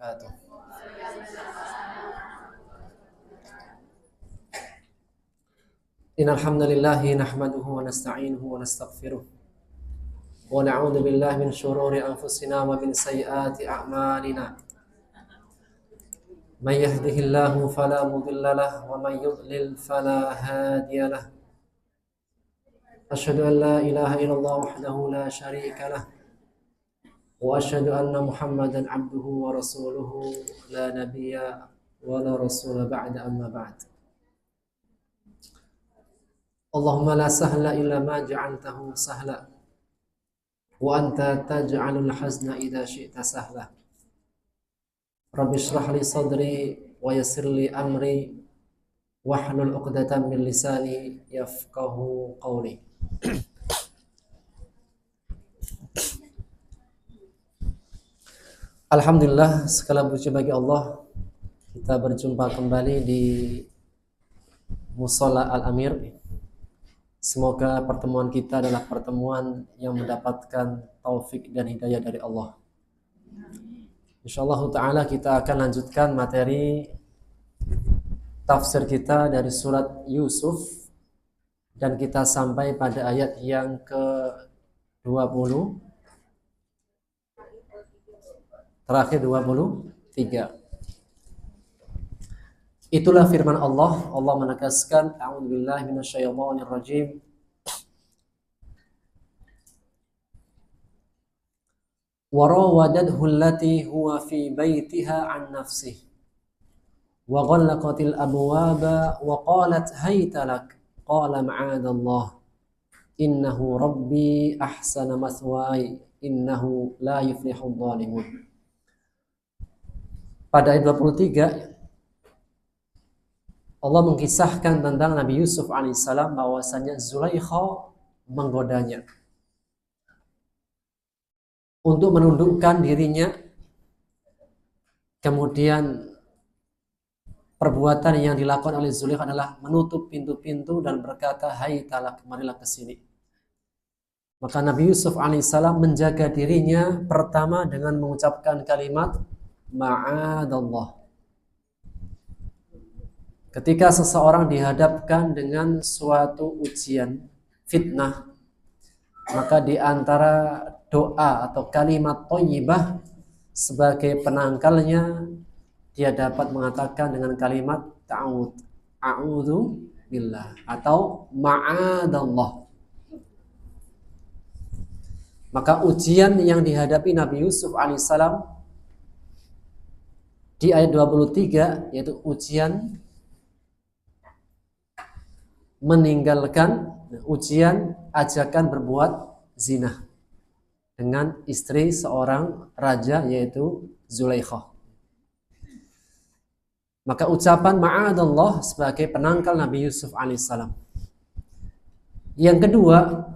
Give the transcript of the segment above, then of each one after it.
wabarakatuh. Innal hamdalillah nahmaduhu wa nasta'inuhu wa nastaghfiruh wa na'udzu billahi min shururi anfusina wa min sayyiati a'malina. May yahdihillahu fala mudilla lahu wa may yudlil fala hadiya lahu. Asyhadu an la ilaha illallah wahdahu la syarika lahu wa asyhadu anna Muhammadan abduhu wa rasuluhu la nabiyya wa la rasula ba'da amma ba'd. Allahumma la sahla illa ma ja'altahu sahla wa anta taj'alul hazna idza syi'ta sahla. Rabbi shrah li sadri wa yassir li amri wahlul 'uqdatam min lisani yafqahu qawli. Alhamdulillah, segala puji bagi Allah. Kita berjumpa kembali di Mushola Al-Amir. Semoga pertemuan kita adalah pertemuan yang mendapatkan taufik dan hidayah dari Allah. Insyaallah ta'ala kita akan lanjutkan materi tafsir kita dari surat Yusuf, dan kita sampai pada ayat yang ke-20, terakhir 23. Itulah firman Allah. Allah menegaskan, a'udzubillahi minasyaitonir rajim. Wa rawadathu allati huwa fi baitiha an nafsihi wa ghallaqatil abwaba wa qalat hayta lak qala ma'adallah innahu rabbi ahsana mathwaya innahu la yuflihudh dhalimun. Pada ayat 23 Allah mengisahkan tentang Nabi Yusuf alaihissalam bahwasanya Zulaikha menggodanya untuk menundukkan dirinya. Kemudian perbuatan yang dilakukan oleh Zulaikha adalah menutup pintu-pintu dan berkata, "Hai talak, marilah ke sini." Maka Nabi Yusuf alaihissalam menjaga dirinya pertama dengan mengucapkan kalimat ma'adallah. Ketika seseorang dihadapkan dengan suatu ujian, fitnah, maka di antara doa atau kalimat thayyibah sebagai penangkalnya, dia dapat mengatakan dengan kalimat a'udzu billah atau ma'adallah. Maka ujian yang dihadapi Nabi Yusuf alaihissalam di ayat 23 yaitu ujian meninggalkan, ujian ajakan berbuat zina dengan istri seorang raja yaitu Zulaikha. Maka ucapan ma'adallah sebagai penangkal Nabi Yusuf alaihissalam. Yang kedua,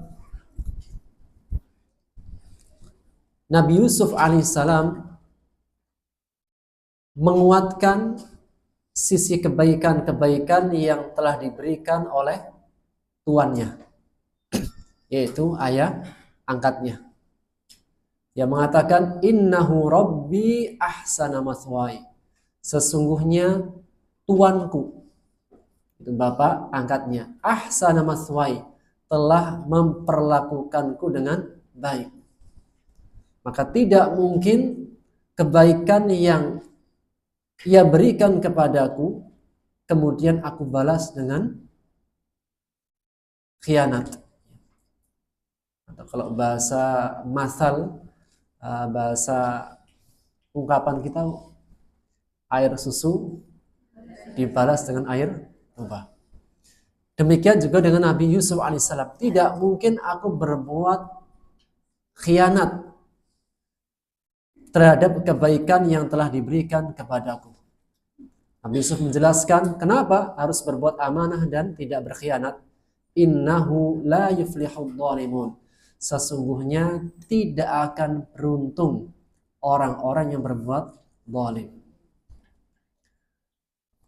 Nabi Yusuf alaihissalam menguatkan sisi kebaikan-kebaikan yang telah diberikan oleh tuannya, yaitu ayah angkatnya. Dia mengatakan, innahu rabbi ahsana mathwaya. Sesungguhnya tuanku, itu bapak angkatnya, ahsana mathwaya, telah memperlakukanku dengan baik. Maka tidak mungkin kebaikan yang ia berikan kepadaku kemudian aku balas dengan khianat. Atau kalau bahasa masal, bahasa ungkapan kita, air susu dibalas dengan air tuba. Demikian juga dengan Nabi Yusuf alaihissalam. Tidak mungkin aku berbuat khianat terhadap kebaikan yang telah diberikan kepadaku. Nabi Yusuf menjelaskan kenapa harus berbuat amanah dan tidak berkhianat. Innahu la yuflihudh dhalimun. Sesungguhnya tidak akan beruntung orang-orang yang berbuat zalim.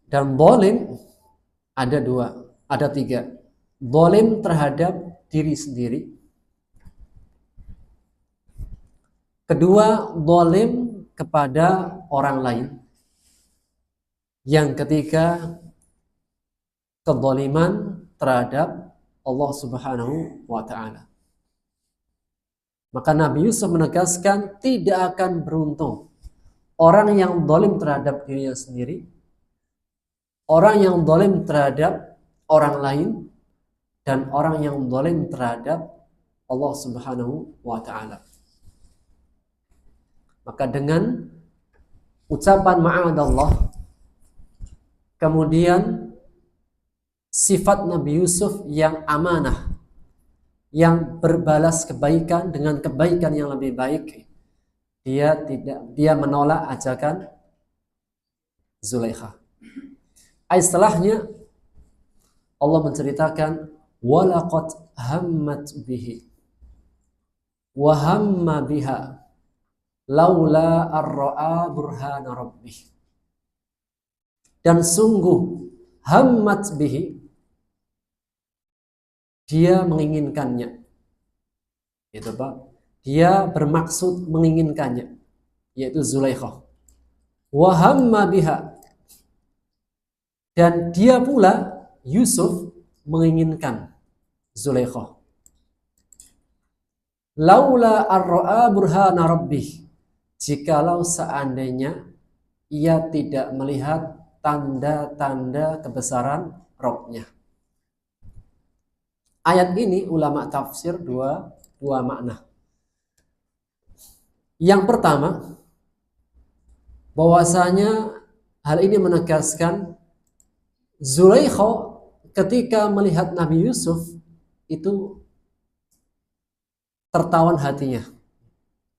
Dan zalim ada tiga. Zalim terhadap diri sendiri. Kedua, zalim kepada orang lain. Yang ketiga, kezaliman terhadap Allah Subhanahu wa Ta'ala. Maka Nabi Yusuf menegaskan tidak akan beruntung orang yang zalim terhadap dirinya sendiri, orang yang zalim terhadap orang lain, dan orang yang zalim terhadap Allah Subhanahu wa Ta'ala. Maka dengan ucapan ma'adallah, kemudian sifat Nabi Yusuf yang amanah, yang berbalas kebaikan dengan kebaikan yang lebih baik, dia menolak ajakan Zulaikha. Setelahnya Allah menceritakan walaqad hammat bihi wa hamma biha laula ar-ra'a burhana rabbih. Dan sungguh hammat bihi, dia menginginkannya. Itu Pak. Dia bermaksud menginginkannya, yaitu Zulaikha. Wa hamma biha. Dan dia pula Yusuf menginginkan Zulaikha. Laula ar-ra'a burhana rabbih. Jikalau seandainya ia tidak melihat tanda-tanda kebesaran Rabb-nya. Ayat ini ulama tafsir dua makna. Yang pertama, bahwasanya hal ini menegaskan Zulaikha ketika melihat Nabi Yusuf itu tertawan hatinya.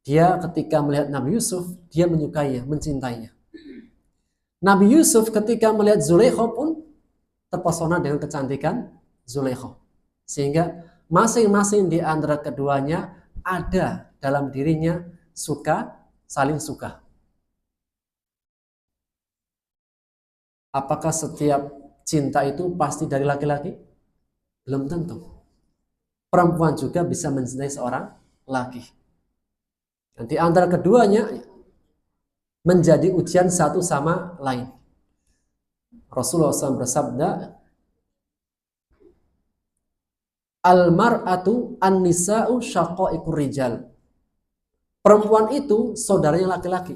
Dia ketika melihat Nabi Yusuf, dia menyukainya, mencintainya. Nabi Yusuf ketika melihat Zulaikha pun terpesona dengan kecantikan Zulaikha. Sehingga masing-masing di antara keduanya ada dalam dirinya saling suka. Apakah setiap cinta itu pasti dari laki-laki? Belum tentu. Perempuan juga bisa mencintai seorang laki. Dan di antara keduanya menjadi ujian satu sama lain. Rasulullah SAW bersabda, Al-mar'atu an-nisa'u syaqa'iqur rijal. Perempuan itu saudaranya laki-laki.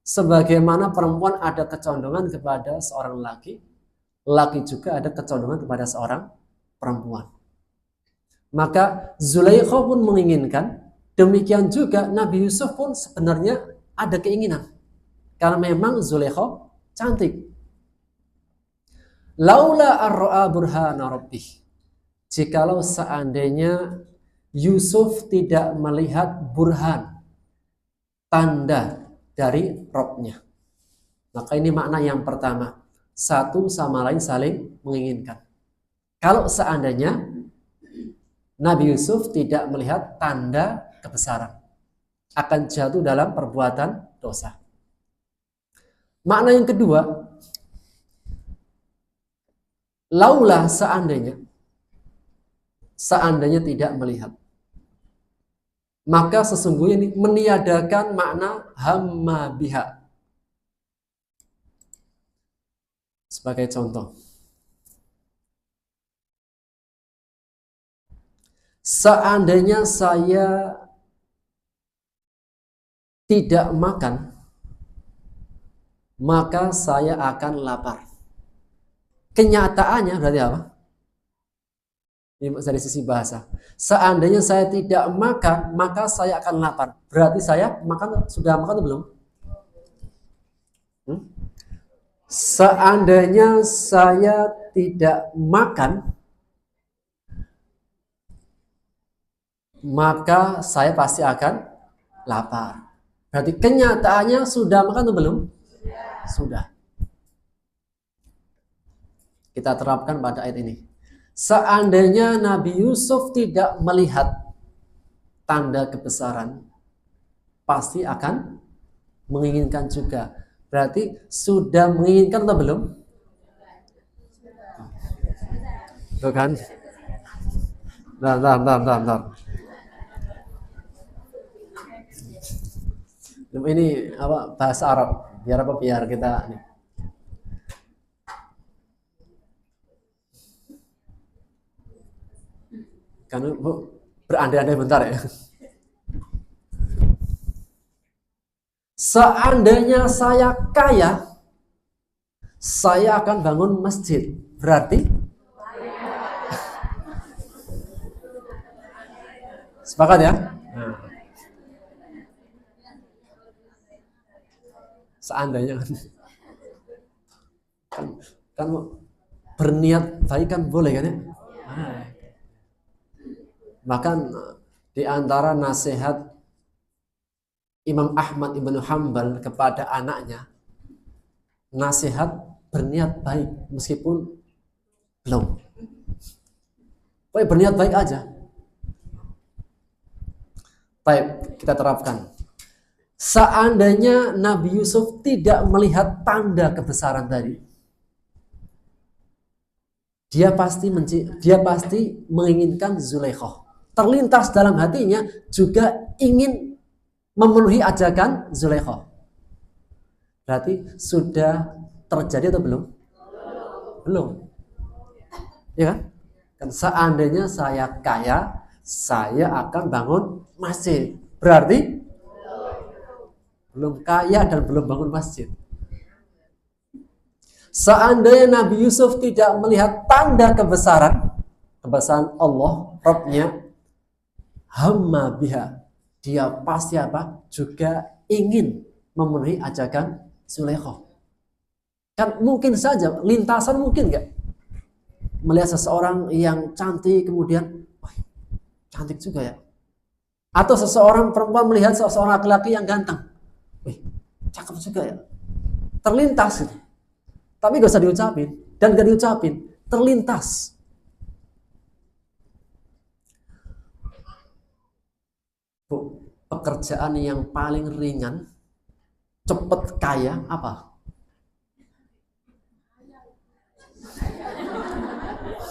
Sebagaimana perempuan ada kecondongan kepada seorang laki, laki juga ada kecondongan kepada seorang perempuan. Maka Zulaikha pun menginginkan, demikian juga Nabi Yusuf pun sebenarnya ada keinginan. Karena memang Zulaikha cantik. Laula ar-ra'a burhana rabbih. Jikalau seandainya Yusuf tidak melihat burhan, tanda dari Rabb-nya. Maka ini makna yang pertama. Satu sama lain saling menginginkan. Kalau seandainya Nabi Yusuf tidak melihat tanda kebesaran, akan jatuh dalam perbuatan dosa. Makna yang kedua, laula seandainya tidak melihat, maka sesungguhnya ini meniadakan makna hamma biha. Sebagai contoh, seandainya saya tidak makan, maka saya akan lapar. Kenyataannya berarti apa? Ini dari sisi bahasa. Seandainya saya tidak makan, maka saya akan lapar. Berarti saya sudah makan atau belum? Seandainya saya tidak makan, maka saya pasti akan lapar. Berarti kenyataannya sudah makan atau belum? Sudah. Kita terapkan pada ayat ini. Seandainya Nabi Yusuf tidak melihat tanda kebesaran, pasti akan menginginkan juga. Berarti sudah menginginkan atau belum? Tuh kan? Bentar. Ini apa bahasa Arab? Biar apa? Biar kita nih. Kan Bu berandai-andai bentar ya. Seandainya saya kaya, saya akan bangun masjid. Berarti sepakat ya? Seandainya kan berniat baik kan boleh kan ya? Bahkan di antara nasihat Imam Ahmad ibnu Hanbal kepada anaknya, nasihat berniat baik meskipun belum. Pokoknya berniat baik aja. Baik, kita terapkan. Seandainya Nabi Yusuf tidak melihat tanda kebesaran tadi, dia pasti menginginkan Zulaikha. Terlintas dalam hatinya juga ingin memenuhi ajakan Zulaikha. Berarti sudah terjadi atau belum? Belum. Ya kan? Kan seandainya saya kaya, saya akan bangun masjid. Berarti belum kaya dan belum bangun masjid. Seandainya Nabi Yusuf tidak melihat tanda kebesaran Allah, Rabbnya, hamma biha, dia pasti apa? Juga ingin memenuhi ajakan Zulaikha. Kan mungkin saja, lintasan mungkin nggak? Melihat seseorang yang cantik, kemudian, wah, cantik juga ya. Atau seseorang perempuan melihat seseorang laki-laki yang ganteng, wih, cakep juga ya. Terlintas gitu. Tapi gak usah diucapin, dan gak diucapin, terlintas. Bu, pekerjaan yang paling ringan, cepet kaya, apa?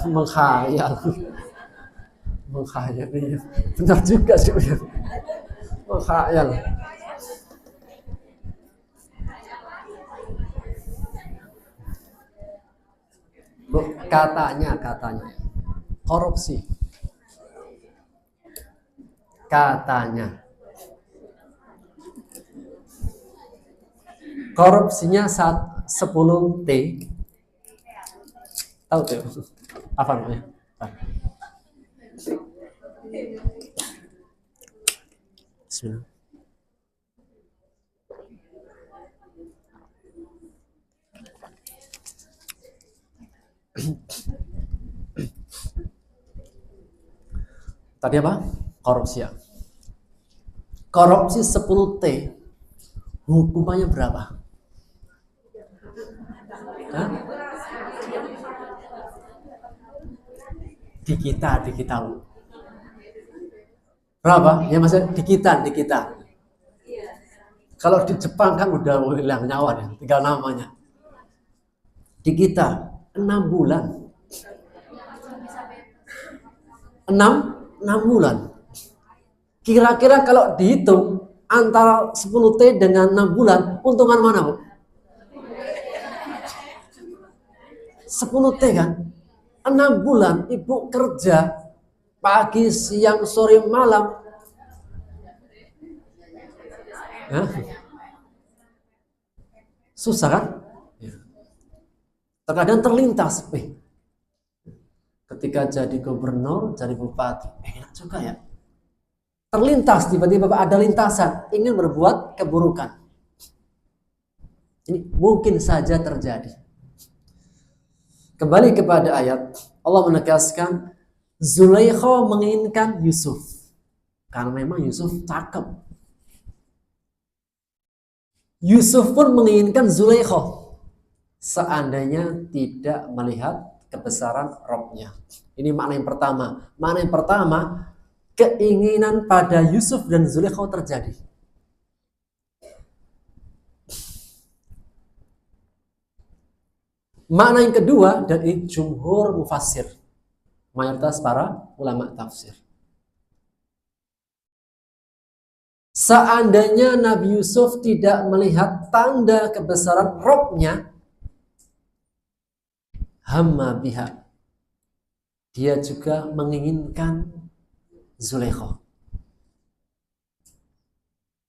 Menghayal. Menghayal, iya. Benar juga sih. Menghayal. Bu, katanya korupsi. Katanya korupsinya 10 T. Tahu tuh apa namanya? Bismillah. Tadi apa? Korupsi ya. Korupsi 10 T. Hukumannya berapa? Hah? Di kita. Berapa? Ya maksudnya di kita. Kalau di Jepang kan udah hilang nyawa ya, tinggal namanya. Di kita 6 bulan. 6 bulan. Kira-kira kalau dihitung antara 10 T dengan 6 bulan, untungan mana, Bu? 10 T kan? 6 bulan ibu kerja pagi, siang, sore, malam. Hah? Susah kan? Terkadang terlintas, ketika jadi gubernur, jadi bupati, enak juga ya. Terlintas, tiba-tiba ada lintasan, ingin berbuat keburukan. Ini mungkin saja terjadi. Kembali kepada ayat, Allah menegaskan Zulaikha menginginkan Yusuf karena memang Yusuf cakep. Yusuf pun menginginkan Zulaikha seandainya tidak melihat kebesaran Rabbnya. Ini makna yang pertama. Makna yang pertama, keinginan pada Yusuf dan Zulaikha terjadi. Makna yang kedua dari jumhur mufassir, mayoritas para ulama tafsir. Seandainya Nabi Yusuf tidak melihat tanda kebesaran Robnya, hamma biha, dia juga menginginkan Zulaikha.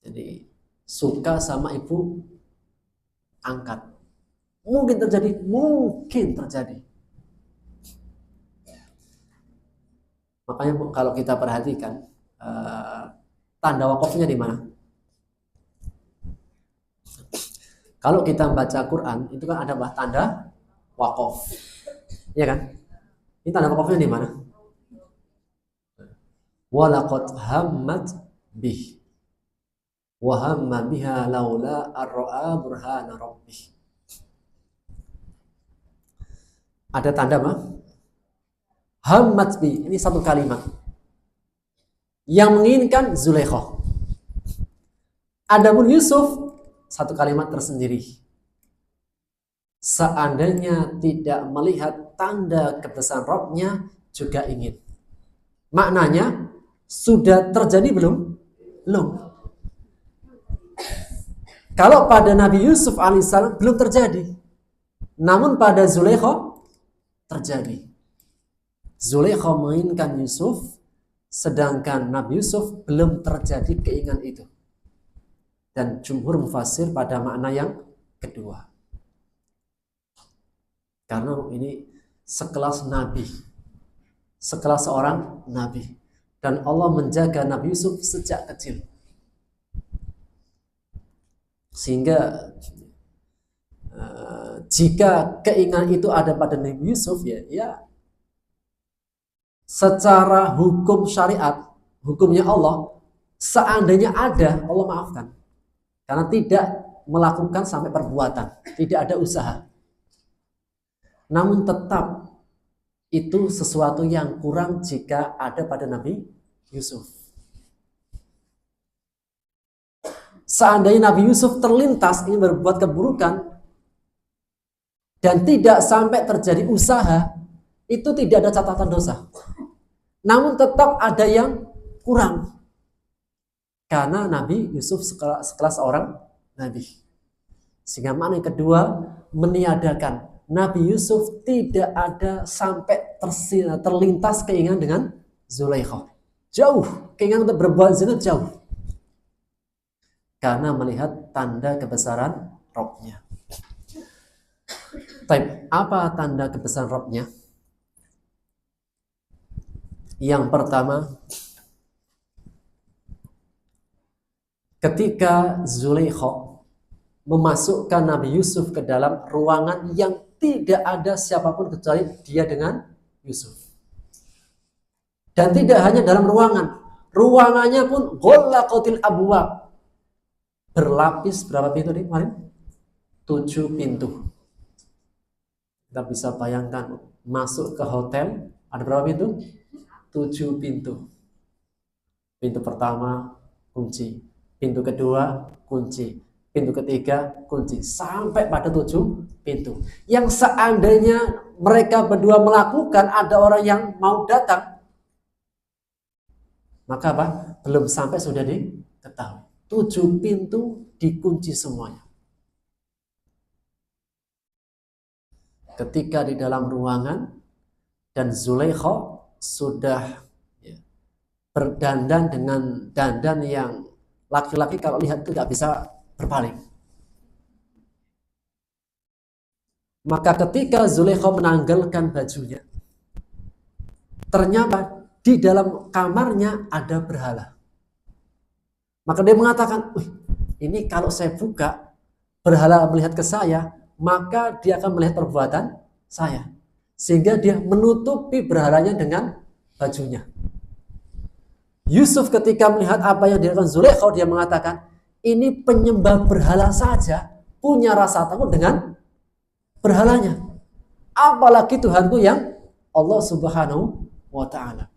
Jadi suka sama ibu angkat. Mungkin terjadi, mungkin terjadi. Makanya kalau kita perhatikan tanda wakofnya di mana? Kalau kita baca Quran itu kan ada tanda wakof, ya kan? Ini tanda wakofnya di mana? Walaqad hammat bih wa hamma biha laula ar-ra'a burhana rabbih. Ada tanda mah? Hammat bih, ini satu kalimat yang menginginkan Zulaikha. Adapun Yusuf satu kalimat tersendiri. Seandainya tidak melihat tanda kebesaran Rabbnya juga ingin. Maknanya sudah terjadi belum? Belum. Kalau pada Nabi Yusuf alaihissalam belum terjadi. Namun pada Zulaikha terjadi. Zulaikha menginginkan Yusuf, sedangkan Nabi Yusuf belum terjadi keinginan itu. Dan jumhur mufassir pada makna yang kedua. Karena ini sekelas nabi, sekelas seorang nabi, dan Allah menjaga Nabi Yusuf sejak kecil, sehingga jika keinginan itu ada pada Nabi Yusuf, ya secara hukum syariat, hukumnya Allah, seandainya ada, Allah maafkan, karena tidak melakukan sampai perbuatan, tidak ada usaha. Namun tetap itu sesuatu yang kurang jika ada pada Nabi Yusuf. Seandainya Nabi Yusuf terlintas ingin berbuat keburukan dan tidak sampai terjadi usaha, itu tidak ada catatan dosa. Namun tetap ada yang kurang. Karena Nabi Yusuf sekelas orang Nabi. Sehingga makna yang kedua, meniadakan Nabi Yusuf tidak ada sampai terlintas keinginan dengan Zulaikha. Jauh, keinginan untuk berbuat zina jauh. Karena melihat tanda kebesaran Rabbnya. Apa tanda kebesaran Rabbnya? Yang pertama, ketika Zulaikha memasukkan Nabi Yusuf ke dalam ruangan yang tidak ada siapapun kecuali dia dengan Yusuf. Dan tidak hanya dalam ruangan, ruangannya pun ghallaqatil abwab. Berlapis berapa pintu nih kemarin? 7 pintu. Kita bisa bayangkan masuk ke hotel ada berapa pintu? 7 pintu. Pintu pertama kunci, pintu kedua kunci, pintu ketiga kunci, sampai pada 7 pintu. Yang seandainya mereka berdua melakukan, ada orang yang mau datang, maka apa? Belum sampai sudah diketahui. 7 pintu dikunci semuanya. Ketika di dalam ruangan dan Zulaikha sudah berdandan dengan dandan yang laki-laki kalau lihat itu tidak bisa berpaling. Maka ketika Zulaikha menanggalkan bajunya, ternyata di dalam kamarnya ada berhala. Maka dia mengatakan, ini kalau saya buka, berhala melihat ke saya, maka dia akan melihat perbuatan saya. Sehingga dia menutupi berhalanya dengan bajunya. Yusuf ketika melihat apa yang dilakukan Zulaikha, dia mengatakan, ini penyembah berhala saja punya rasa takut dengan berhalanya. Apalagi Tuhanku yang Allah Subhanahu wa Ta'ala.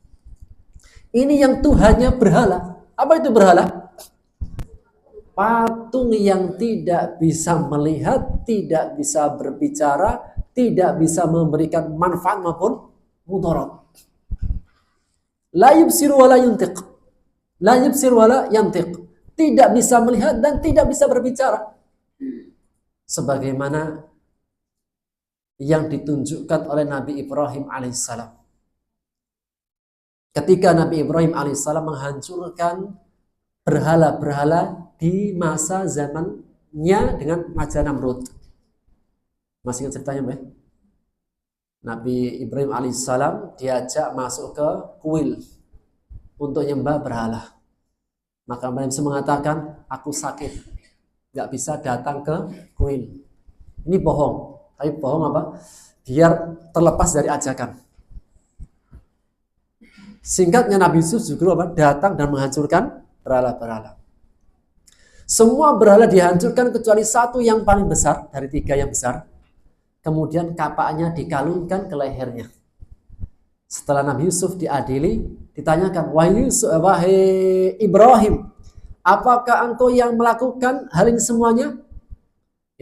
Ini yang Tuhannya berhala. Apa itu berhala? Patung yang tidak bisa melihat, tidak bisa berbicara, tidak bisa memberikan manfaat maupun mudarat. La yubsir wa la yuntiq. La yubsir wa la yantiq. tidak bisa melihat dan tidak bisa berbicara. Sebagaimana yang ditunjukkan oleh Nabi Ibrahim alaihissalam. Ketika Nabi Ibrahim alaihissalam menghancurkan berhala-berhala di masa zamannya dengan Raja Namrud. Masih ingat ceritanya, Mbak? Nabi Ibrahim alaihissalam diajak masuk ke kuil untuk nyembah berhala. Maka Nabi Musa mengatakan, aku sakit, nggak bisa datang ke kuil. Ini bohong. Tapi bohong apa? Biar terlepas dari ajakan. Singkatnya Nabi Yusuf juga apa? Datang dan menghancurkan berhala-berhala. Semua berhala dihancurkan kecuali satu yang paling besar dari 3 yang besar. Kemudian kapaknya dikalungkan ke lehernya. Setelah Nabi Yusuf diadili, ditanyakan, wahai Ibrahim, apakah engkau yang melakukan hal ini semuanya?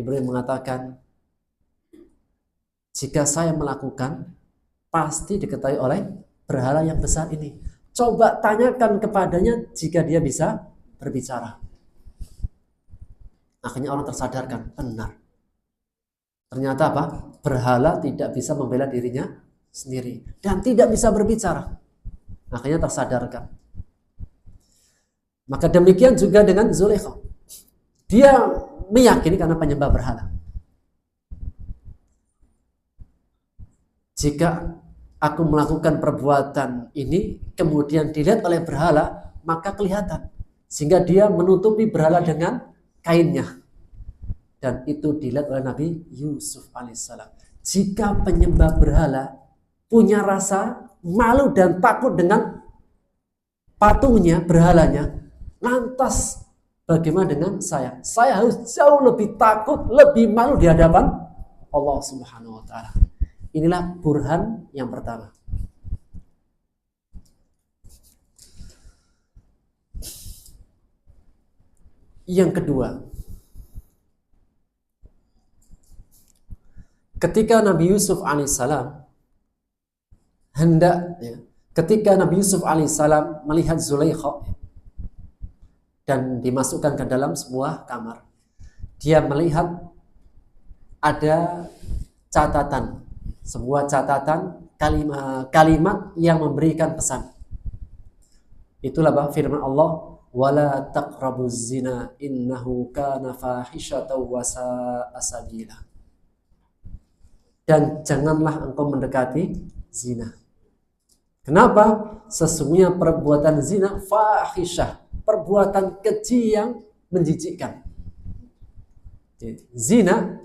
Ibrahim mengatakan, jika saya melakukan, pasti diketahui oleh berhala yang besar ini. Coba tanyakan kepadanya jika dia bisa berbicara. Akhirnya orang tersadarkan, benar. Ternyata apa? Berhala tidak bisa membela dirinya sendiri dan tidak bisa berbicara. Akhirnya tersadarkan. Maka demikian juga dengan Zulaikha. Dia meyakini karena penyembah berhala. Jika aku melakukan perbuatan ini kemudian dilihat oleh berhala, maka kelihatan. Sehingga dia menutupi berhala dengan kainnya. Dan itu dilihat oleh Nabi Yusuf alaihissalam. Jika penyembah berhala punya rasa malu dan takut dengan patungnya, berhalanya, lantas bagaimana dengan saya? Saya harus jauh lebih takut, lebih malu di hadapan Allah Subhanahu wa taala. Inilah burhan yang pertama. Yang kedua, ketika Nabi Yusuf alaihissalam ketika Nabi Yusuf alaihissalam melihat Zulaikha dan dimasukkan ke dalam sebuah kamar, dia melihat ada catatan, sebuah catatan kalimat yang memberikan pesan. Itulah firman Allah, wala taqrabuz zina innahu kana fahishatan wa sa'a sabila. Dan janganlah engkau mendekati zina. Kenapa? Sesungguhnya perbuatan zina fahisyah, perbuatan keji yang menjijikkan. Zina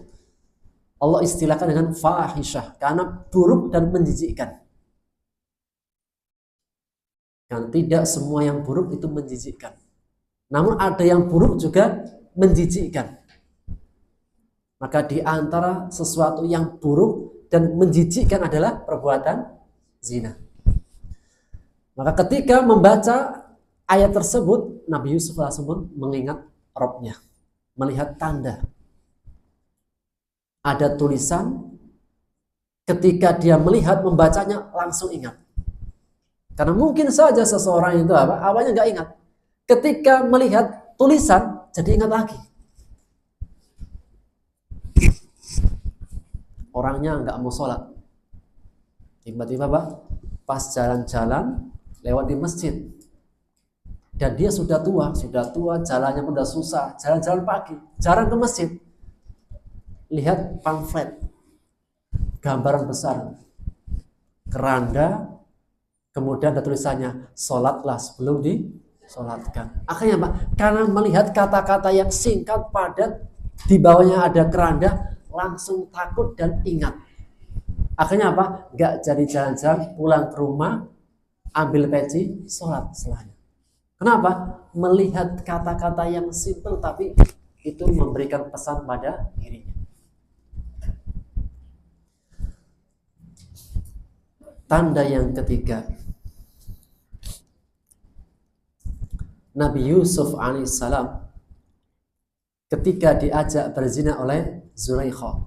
Allah istilahkan dengan fahisyah karena buruk dan menjijikkan. Karena tidak semua yang buruk itu menjijikkan. Namun ada yang buruk juga menjijikkan. Maka di antara sesuatu yang buruk dan menjijikkan adalah perbuatan zina. Maka ketika membaca ayat tersebut, Nabi Yusuf langsung mengingat Rabbnya, melihat tanda. Ada tulisan, ketika dia melihat, membacanya langsung ingat. Karena mungkin saja seseorang itu awalnya nggak ingat. Ketika melihat tulisan, jadi ingat lagi. Orangnya nggak mau sholat, tiba-tiba pas jalan-jalan lewat di masjid, dan dia sudah tua, jalannya udah susah, jalan-jalan pagi, jarang ke masjid. Lihat pamflet, gambaran besar, keranda, kemudian ada tulisannya, sholatlah sebelum disolatkan. Akhirnya karena melihat kata-kata yang singkat padat, di bawahnya ada keranda, langsung takut dan ingat. Akhirnya Gak jadi jalan-jalan, pulang ke rumah, ambil peci, sholat setelahnya. Kenapa? Melihat kata-kata yang simpel tapi itu memberikan pesan pada dirinya. Tanda yang ketiga, Nabi Yusuf alaihissalam ketika diajak berzina oleh Zulaikha,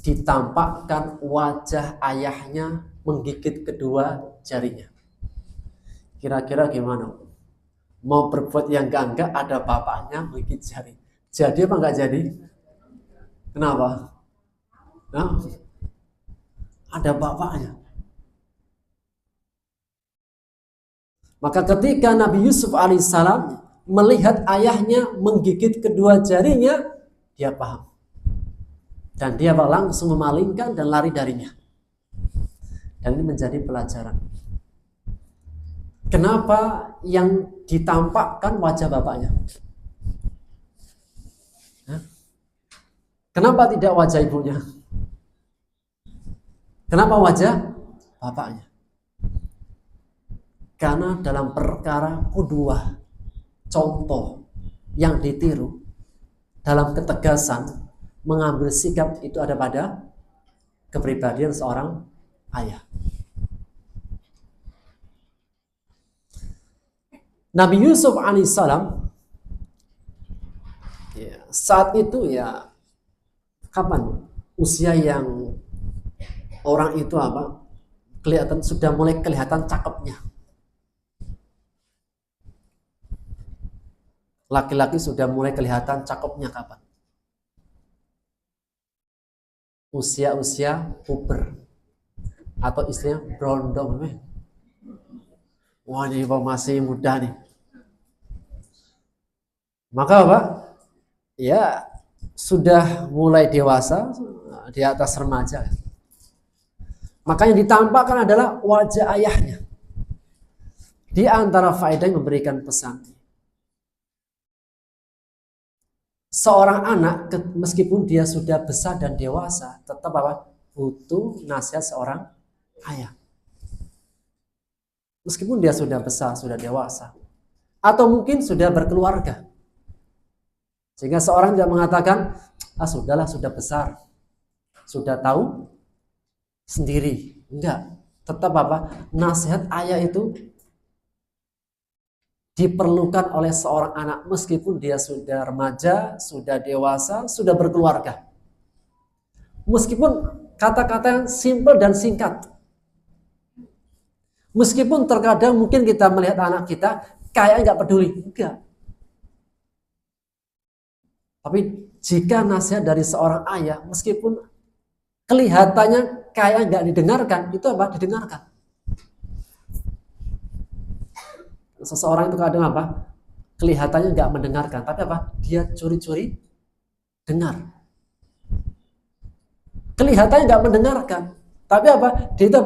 ditampakkan wajah ayahnya menggigit kedua jarinya. Kira-kira gimana? mau berbuat yang enggak ada bapaknya menggigit jari. Jadi apa enggak jadi? Kenapa? Nah, ada bapaknya. Maka ketika Nabi Yusuf alaihissalam melihat ayahnya menggigit kedua jarinya, dia paham. Dan dia langsung memalingkan dan lari darinya. Dan ini menjadi pelajaran. Kenapa yang ditampakkan wajah bapaknya? Kenapa tidak wajah ibunya? Kenapa wajah bapaknya? Karena dalam perkara kedua, contoh yang ditiru dalam ketegasan mengambil sikap itu ada pada kepribadian seorang ayah. Nabi Yusuf alaihissalam ya, saat itu ya kapan usia yang orang itu kelihatan sudah mulai kelihatan cakepnya. Laki-laki sudah mulai kelihatan cakepnya kapan? Usia-usia puber atau istilahnya brondong. Wah, ini masih muda nih. Maka apa? Ya sudah mulai dewasa, di atas remaja. Maka yang ditampakkan adalah wajah ayahnya. Di antara faedah yang memberikan pesan. Seorang anak meskipun dia sudah besar dan dewasa, tetap butuh nasihat seorang ayah. Meskipun dia sudah besar, sudah dewasa, atau mungkin sudah berkeluarga. Sehingga seorang tidak mengatakan, sudahlah, sudah besar, sudah tahu sendiri. Enggak, tetap nasihat ayah itu diperlukan oleh seorang anak meskipun dia sudah remaja, sudah dewasa, sudah berkeluarga. Meskipun kata-kata yang simpel dan singkat. Meskipun terkadang mungkin kita melihat anak kita kayak nggak peduli. Enggak. Tapi jika nasihat dari seorang ayah, meskipun kelihatannya kayak nggak didengarkan, itu didengarkan. Seseorang itu kadang kelihatannya nggak mendengarkan, tapi dia curi-curi dengar. Kelihatannya nggak mendengarkan, tapi dia itu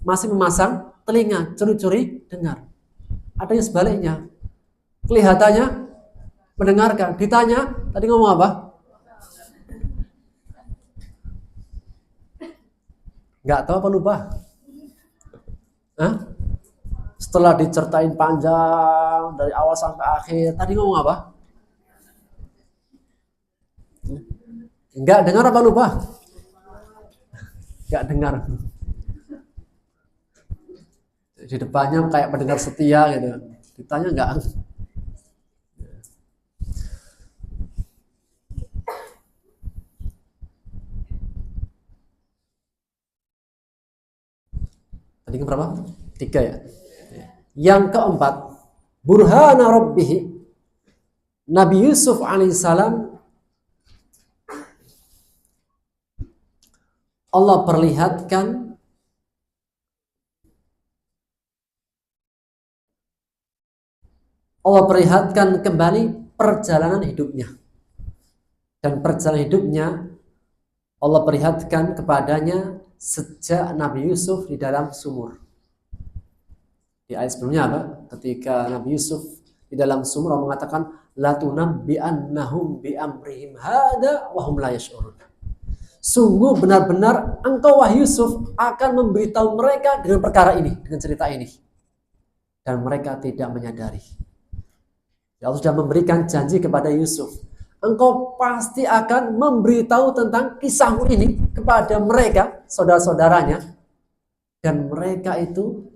masih memasang telinga, curi-curi dengar. Ada yang sebaliknya, kelihatannya mendengarkan, ditanya tadi ngomong apa? Nggak tahu apa lupa? Setelah dicertain panjang dari awal sampai akhir, tadi ngomong apa? Enggak dengar apa lupa? Enggak dengar. Di depannya kayak pendengar setia gitu. Ditanya enggak. Tadi berapa? 3 ya. Yang keempat, burhana rabbih. Nabi Yusuf alaihissalam Allah perlihatkan kembali perjalanan hidupnya. Dan perjalanan hidupnya Allah perlihatkan kepadanya sejak Nabi Yusuf di dalam sumur. Di ayat sebelumnya ketika Nabi Yusuf di dalam sumur Allah mengatakan la tunabbi'annahum bi amrihim hada wa hum la yash'urun. Sungguh benar-benar engkau wahai Yusuf akan memberitahu mereka dengan perkara ini, dengan cerita ini. Dan mereka tidak menyadari. Allah sudah memberikan janji kepada Yusuf. Engkau pasti akan memberitahu tentang kisahmu ini kepada mereka, saudara-saudaranya. Dan mereka itu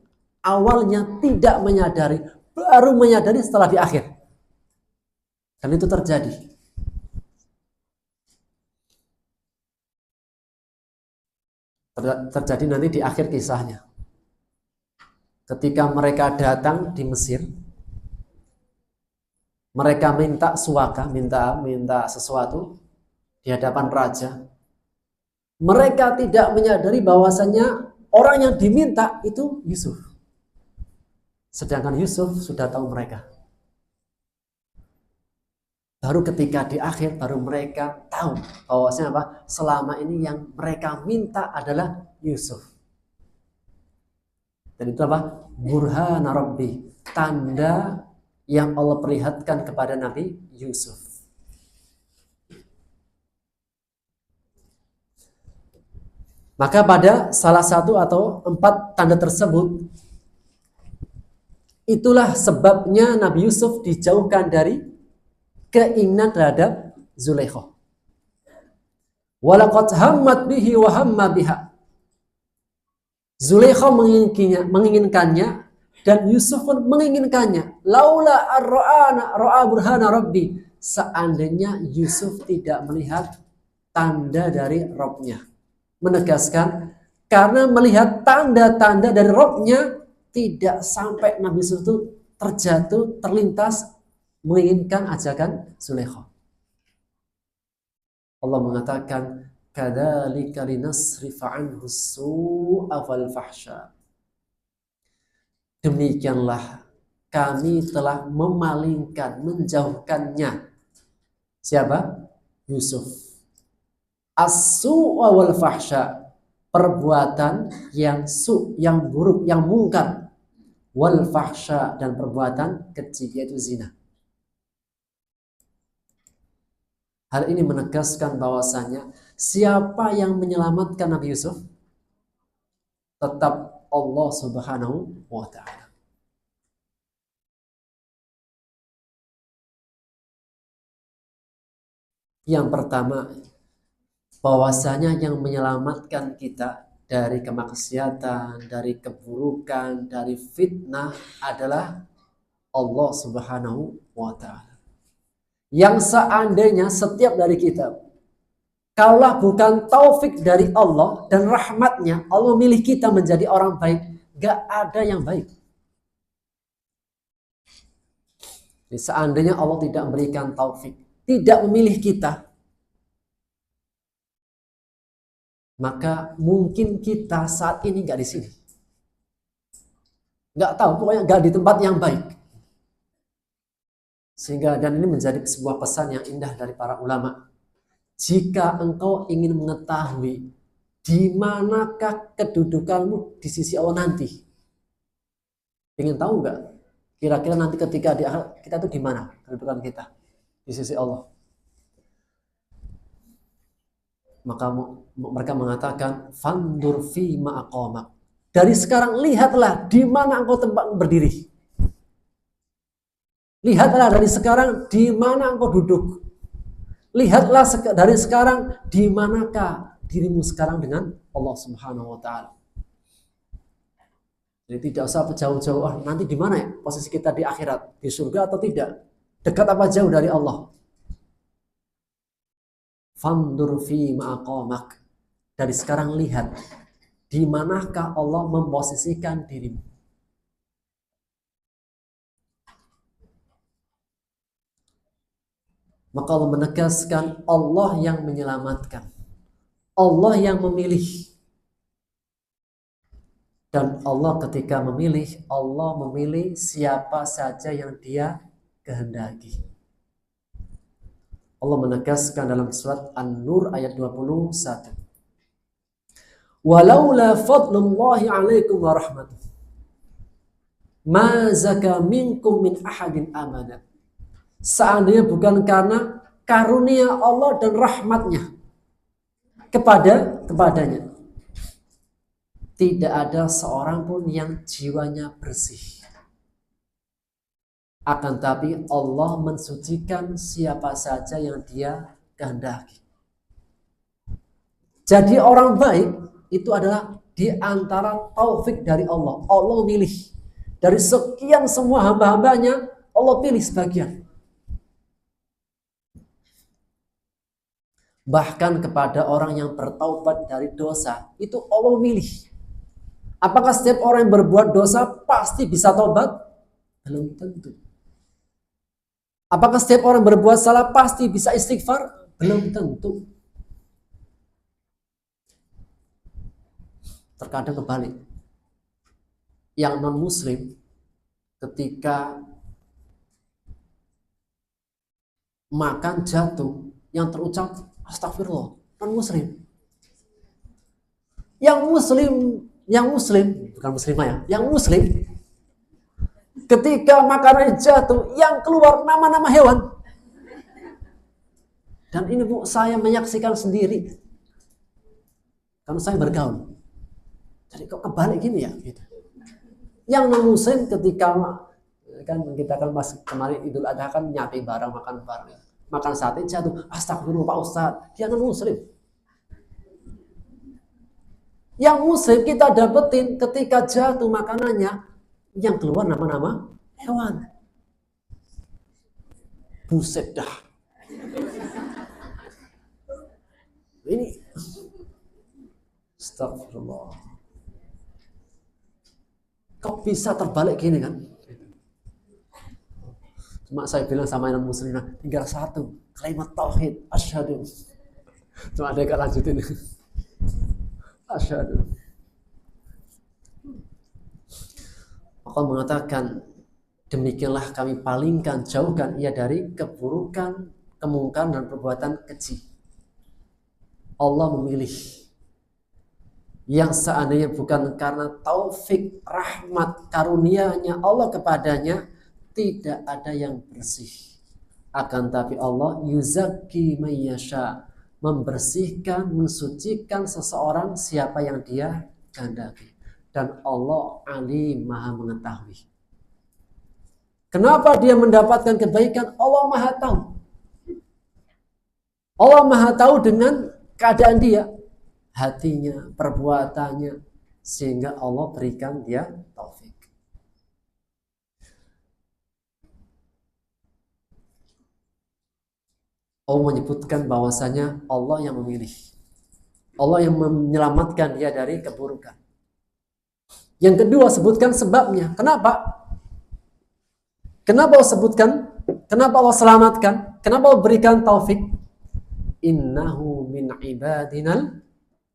awalnya tidak menyadari, baru menyadari setelah di akhir. Dan itu terjadi. Terjadi nanti di akhir kisahnya. Ketika mereka datang di Mesir, Mereka minta suaka, minta sesuatu di hadapan raja. Mereka tidak menyadari bahwasannya orang yang diminta itu Yusuf. Sedangkan Yusuf sudah tahu mereka. Baru ketika di akhir baru mereka tahu bahwasanya apa? Selama ini yang mereka minta adalah Yusuf. Dan itu apa? Burhana Rabbi, tanda yang Allah perlihatkan kepada Nabi Yusuf. Maka pada salah satu atau 4 tanda tersebut, itulah sebabnya Nabi Yusuf dijauhkan dari keinginan terhadap Zulaikha. Walaqad hammat bihi wa hamma biha. Zulaikha menginginkannya dan Yusuf pun menginginkannya. Laula ra'a burhana Rabbi. Seandainya Yusuf tidak melihat tanda dari Rabb-nya. Menegaskan, karena melihat tanda-tanda dari Rabb-nya, tidak sampai Nabi Yusuf itu terjatuh, terlintas, menginginkan ajakan Zulaikha. Allah mengatakan, kadzalika linasrifa anhu su'a wal fahsya. Demikianlah kami telah memalingkan, menjauhkannya. Siapa? Yusuf. As-su'a wal fahsya. Perbuatan yang yang buruk, yang mungkar. Wal fahsya, dan perbuatan keji, yaitu zina. Hal ini menegaskan bahwasanya siapa yang menyelamatkan Nabi Yusuf? Tetap Allah Subhanahu wa ta'ala. Yang pertama, bahwasanya yang menyelamatkan kita dari kemaksiatan, dari keburukan, dari fitnah adalah Allah Subhanahu wa ta'ala. Yang seandainya setiap dari kita, kalau bukan taufik dari Allah dan rahmatnya, Allah milih kita menjadi orang baik, gak ada yang baik. Jadi seandainya Allah tidak memberikan taufik, tidak memilih kita, maka mungkin kita saat ini gak di sini. Gak tahu, pokoknya gak di tempat yang baik. Sehingga, dan ini menjadi sebuah pesan yang indah dari para ulama. Jika engkau ingin mengetahui di manakah kedudukanmu di sisi Allah nanti, ingin tahu nggak? Kira-kira nanti ketika di akhirat kita tuh di mana kedudukan kita di sisi Allah? Maka mereka mengatakan, fandur fi ma'aqamak. Dari sekarang lihatlah di mana engkau tempat berdiri. Lihatlah dari sekarang di mana engkau duduk. Lihatlah dari sekarang di manakah dirimu sekarang dengan Allah Subhanahu wa ta'ala. Jadi tidak usah jauh-jauh, nanti di mana ya posisi kita di akhirat, di surga atau tidak, dekat apa jauh dari Allah. Fandur fi ma'aqamak. Dari sekarang lihat di manakah Allah memposisikan dirimu. Maka Allah menegaskan, Allah yang menyelamatkan, Allah yang memilih. Dan Allah ketika memilih, Allah memilih siapa saja yang Dia kehendaki. Allah menegaskan dalam surat An-Nur ayat 21. Walaula fadlullahi alaikum wa rahmatuh ma zaka minkum min ahadin amana. Seandainya bukan karena karunia Allah dan rahmatnya kepadanya, tidak ada seorang pun yang jiwanya bersih. Akan tapi Allah mensucikan siapa saja yang Dia kehendaki. Jadi orang baik itu adalah di antara taufik dari Allah. Allah memilih dari sekian semua hamba-hambanya, Allah pilih sebagian. Bahkan kepada orang yang bertaubat dari dosa, itu Allah memilih. Apakah setiap orang yang berbuat dosa pasti bisa taubat? Belum tentu. Apakah setiap orang berbuat salah pasti bisa istighfar? Belum tentu. Terkadang kebalik. Yang non-muslim ketika makan jatuh, yang terucap astagfirullah, non-muslim. Yang muslim, bukan muslimah ya, yang muslim ketika makanan jatuh, yang keluar nama-nama hewan. Dan ini Bu, saya menyaksikan sendiri. Karena saya bergaul. Jadi kok kebalik gini ya? Gitu. Yang non-muslim ketika kan kita kan pas kemarin Idul Adha kan nyapi barang, makan barang. Makan sate jatuh, astagfirullah Pak Ustadz, dia non-muslim. Yang muslim kita dapetin ketika jatuh makanannya, yang keluar nama-nama hewan. Buset dah. Ini astagfirullah. Kok bisa terbalik gini kan? Cuma saya bilang sama yang muslimah, tinggal satu, kalimat tauhid, asyhadu. Cuma ada yang lanjutin. Asyhadu. Maka mengatakan, demikianlah kami palingkan, jauhkan ia dari keburukan, kemungkaran dan perbuatan keji. Allah memilih yang seandainya bukan karena taufik, rahmat, karunia-Nya Allah kepadanya, tidak ada yang bersih. Akan tapi Allah yuzakki mayyasha, membersihkan, mensucikan seseorang siapa yang dia kehendaki. Dan Allah alim, maha mengetahui. Kenapa dia mendapatkan kebaikan? Allah maha tahu. Allah maha tahu dengan keadaan dia, hatinya, perbuatannya, sehingga Allah berikan dia taufik. Allah menyebutkan bahwasanya Allah yang memilih, Allah yang menyelamatkan dia dari keburukan. Yang kedua, sebutkan sebabnya. Kenapa? Kenapa Allah sebutkan? Kenapa Allah selamatkan? Kenapa Allah berikan taufik? Innahu min ibadinal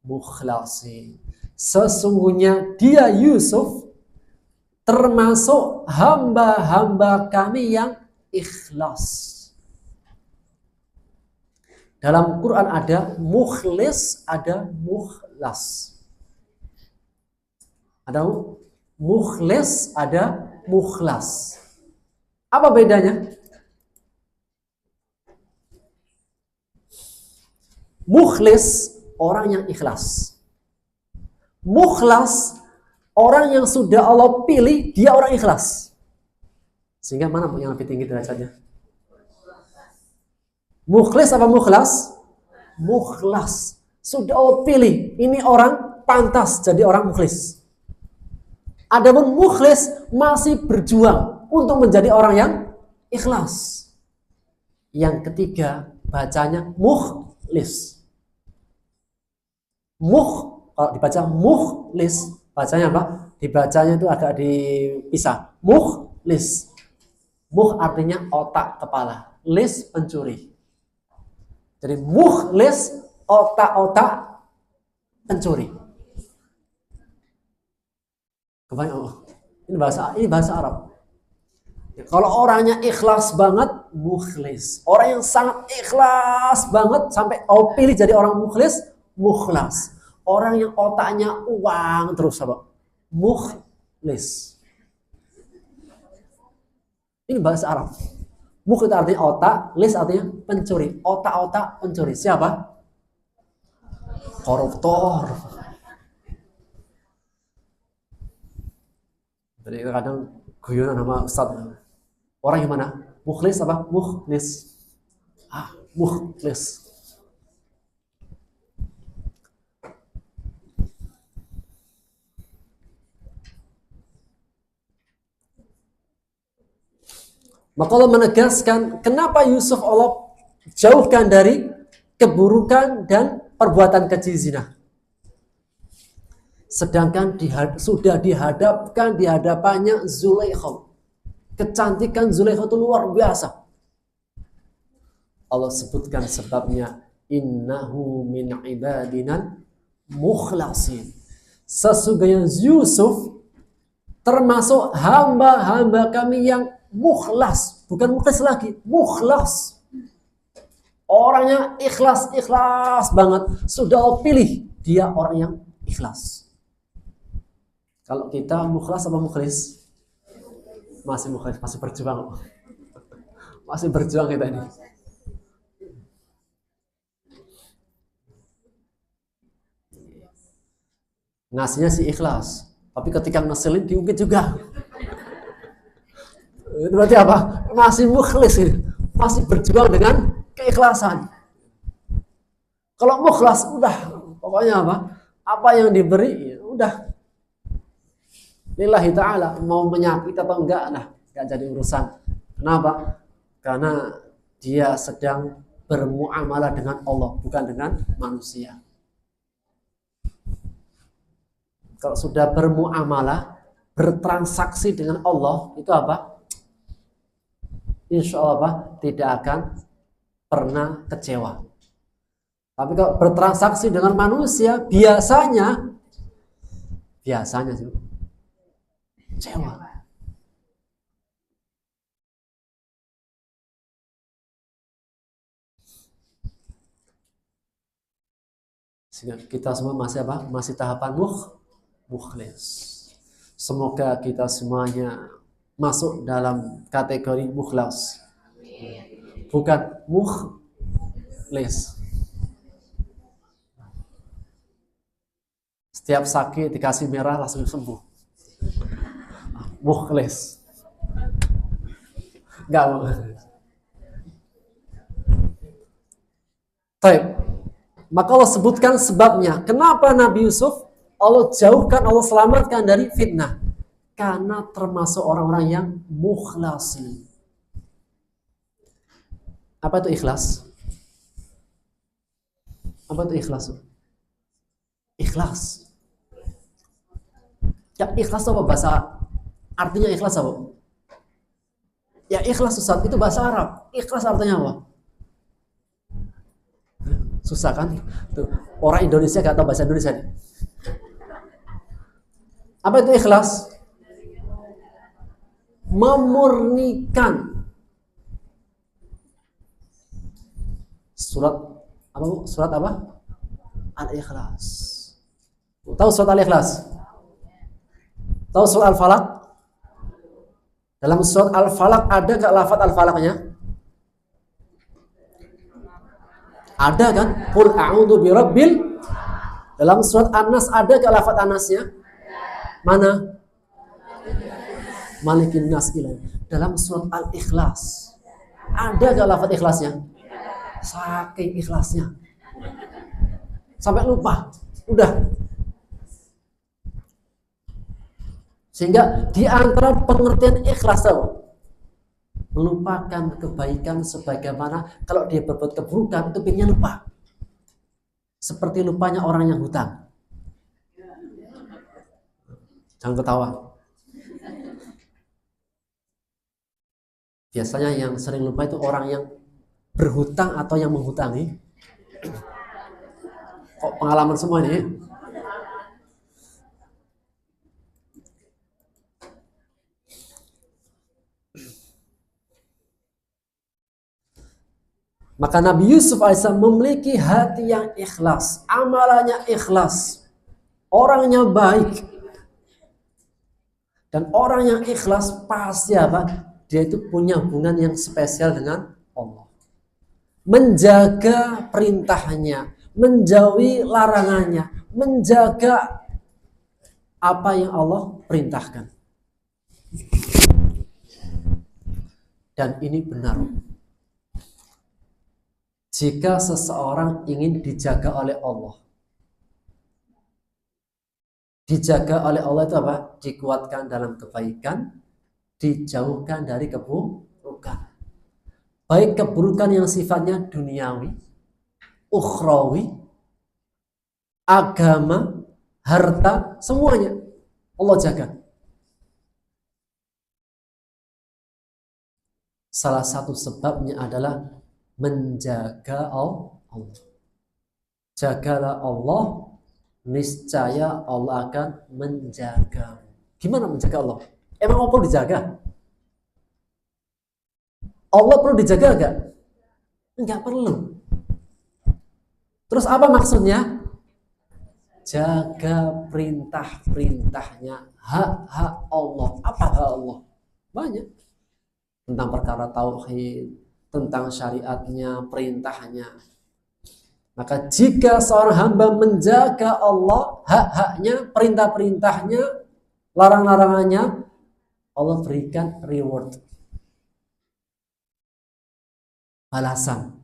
mukhlasin. Sesungguhnya dia Yusuf termasuk hamba-hamba kami yang ikhlas. Dalam Quran ada mukhlis, ada mukhlas. Ada mukhlis, ada mukhlas. Apa bedanya? Mukhlis, orang yang ikhlas. Mukhlas, orang yang sudah Allah pilih, dia orang ikhlas. Sehingga mana yang lebih tinggi derajatnya? Mukhlis apa mukhlas? Mukhlas. Sudah Allah pilih, ini orang pantas jadi orang mukhlis. Adapun mukhlis masih berjuang untuk menjadi orang yang ikhlas. Yang ketiga, bacanya mukhlis. Kalau dibaca mukhlis, bacanya apa? Dibacanya itu agak dipisah. Mukhlis. Muh artinya otak, kepala. Lis, pencuri. Jadi mukhlis, otak-otak pencuri. Kebanyakan ini bahasa Arab. Ya, kalau orangnya ikhlas banget, mukhlis. Orang yang sangat ikhlas banget sampai pilih jadi orang mukhlis, mukhlas. Orang yang otaknya uang terus apa? Mukhlis. Ini bahasa Arab. Mukh itu artinya otak, lis artinya pencuri. Otak-otak pencuri. Siapa? Koruptor. Jadi kadang guyonan sama Ustaz. Orang yang mana? Mukhlis apa? Mukhlis. Mukhlis. Maka Allah menegaskan kenapa Yusuf Allah jauhkan dari keburukan dan perbuatan keji zina. Sedangkan sudah dihadapkan di hadapannya Zulaikha. Kecantikan Zulaikha itu luar biasa. Allah sebutkan sebabnya, innahu min ibadina mukhlasin. Sesungguhnya Yusuf termasuk hamba-hamba kami yang mukhlas, bukan mukhlis lagi, mukhlas. Orangnya ikhlas banget. Sudah Allah pilih, dia orang yang ikhlas. Kalau kita mukhlas apa mukhlis? Masih mukhlis, masih berjuang. Masih berjuang kita ini. Ngasihnya sih ikhlas, tapi ketika ngeselin diungkit juga. Itu berarti apa? Masih mukhlis ini. Masih berjuang dengan keikhlasan. Kalau mukhlas udah, pokoknya apa? Apa yang diberi, udah. Lillahi ta'ala, mau menyakiti atau enggak lah, enggak jadi urusan. Kenapa? Karena dia sedang bermuamalah dengan Allah, bukan dengan manusia. Kalau sudah bermuamalah, bertransaksi dengan Allah, itu apa? Insya Allah apa? Tidak akan pernah kecewa. Tapi kalau bertransaksi dengan manusia, biasanya sih kecewa. Sehingga kita semua masih apa? Masih tahapan mukhlis. Semoga kita semuanya masuk dalam kategori mukhlas, bukan mukhlis. Setiap sakit dikasih merah langsung sembuh. Mukhlis. Enggak mukhlis. Baik. Maka Allah sebutkan sebabnya. Kenapa Nabi Yusuf Allah jauhkan, Allah selamatkan dari fitnah? Karena termasuk orang-orang yang mukhlasi. Apa itu ikhlas? Apa itu ikhlas? Ikhlas. Ya ikhlas apa bahasa? Artinya ikhlas apa? Ya ikhlas Ustaz, itu bahasa Arab. Ikhlas artinya apa? Susah kan? Tuh, orang Indonesia gak tahu bahasa Indonesia nih. Apa itu ikhlas? Memurnikan. Surat apa Bu? Surat apa? Al-Ikhlas. Tahu surat Al-Ikhlas? Tahu surat Al-Falaq? Dalam surat Al-Falaq ada gak lafaz Al-Falaqnya? Ada kan? Qul a'udzu birabbil. Dalam surat An-Nas ada gak lafaz An-Nasnya? Mana? Malikin Nas ilaih. Dalam surat Al-Ikhlas ada gak lafaz ikhlasnya? Saking ikhlasnya sampai lupa. Udah. Sehingga di antara pengertian ikhlas tahu, melupakan kebaikan sebagaimana kalau dia berbuat keburukan itu pinnya lupa. Seperti lupanya orang yang hutang. Jangan ketawa. Biasanya yang sering lupa itu orang yang berhutang atau yang menghutangi. Kok pengalaman semua ini? Maka Nabi Yusuf alaihissalam memiliki hati yang ikhlas, amalannya ikhlas, orangnya baik. Dan orang yang ikhlas pasti apa? Dia itu punya hubungan yang spesial dengan Allah. Menjaga perintahnya, menjauhi larangannya, menjaga apa yang Allah perintahkan. Dan ini benar. Jika seseorang ingin dijaga oleh Allah, dijaga oleh Allah itu apa? Dikuatkan dalam kebaikan, dijauhkan dari keburukan. Baik keburukan yang sifatnya duniawi, ukhrawi, agama, harta, semuanya Allah jaga. Salah satu sebabnya adalah menjaga Allah. Jagalah Allah, niscaya Allah akan menjaga. Gimana menjaga Allah? Emang Allah perlu dijaga? Allah perlu dijaga enggak? Enggak perlu. Terus apa maksudnya? Jaga perintah-perintahnya, hak-hak Allah. Apa hak Allah? Banyak. Tentang perkara tauhid, tentang syariatnya, perintahnya. Maka jika seorang hamba menjaga Allah, hak-haknya, perintah-perintahnya, larang-larangannya, Allah berikan reward. Balasan.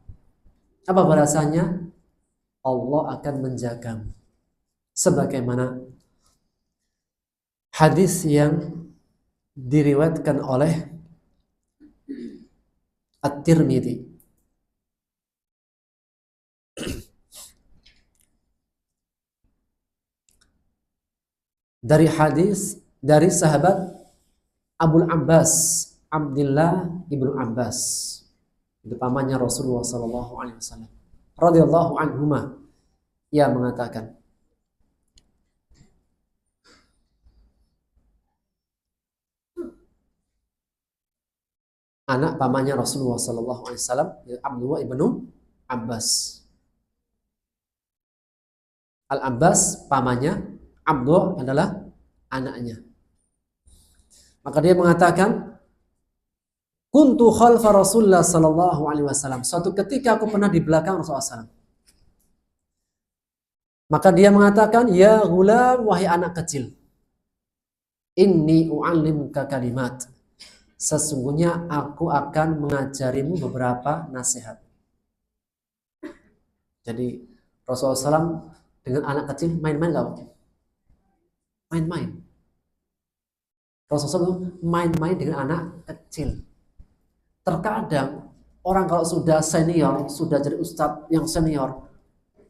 Apa balasannya? Allah akan menjagamu. Sebagaimana hadis yang diriwayatkan oleh At-Tirmidzi. Dari hadis dari sahabat Abul Abbas, Abdullah ibnu Abbas, itu pamannya Rasulullah sallallahu alaihi wasallam, radhiyallahu anhuma, ia mengatakan, anak pamannya Rasulullah sallallahu alaihi wasallam, Abdullah ibnu Abbas. Al-Abbas pamannya, Abdullah adalah anaknya. Maka dia mengatakan, kuntu khalfa Rasulullah sallallahu alaihi wasallam. Suatu ketika aku pernah di belakang Rasulullah SAW. Maka dia mengatakan, ya ghulam, wahai anak kecil, inni u'allimuka kalimat. Sesungguhnya aku akan mengajarimu beberapa nasihat. Jadi Rasulullah SAW dengan anak kecil main-main gak? Main-main. Rasulullah SAW main-main dengan anak kecil. Terkadang orang kalau sudah senior, sudah jadi ustadz yang senior,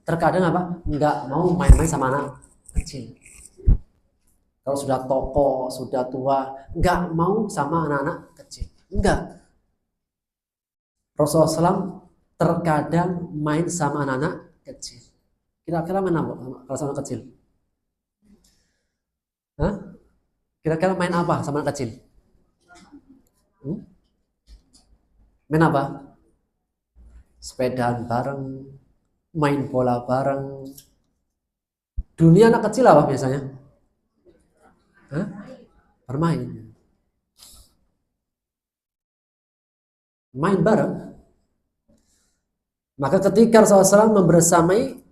terkadang apa? Nggak mau main-main sama anak kecil. Kalau sudah tokoh, sudah tua, nggak mau sama anak-anak kecil. Enggak. Rasulullah SAW terkadang main sama anak-anak kecil. Kira-kira main apa kalau sama anak kecil? Hah? Kira-kira main apa sama anak kecil? Main apa? Sepedaan bareng, main bola bareng. Dunia anak kecil apa biasanya? Hah? Bermain. Main bareng. Maka ketika Rasulullah SAW membersamai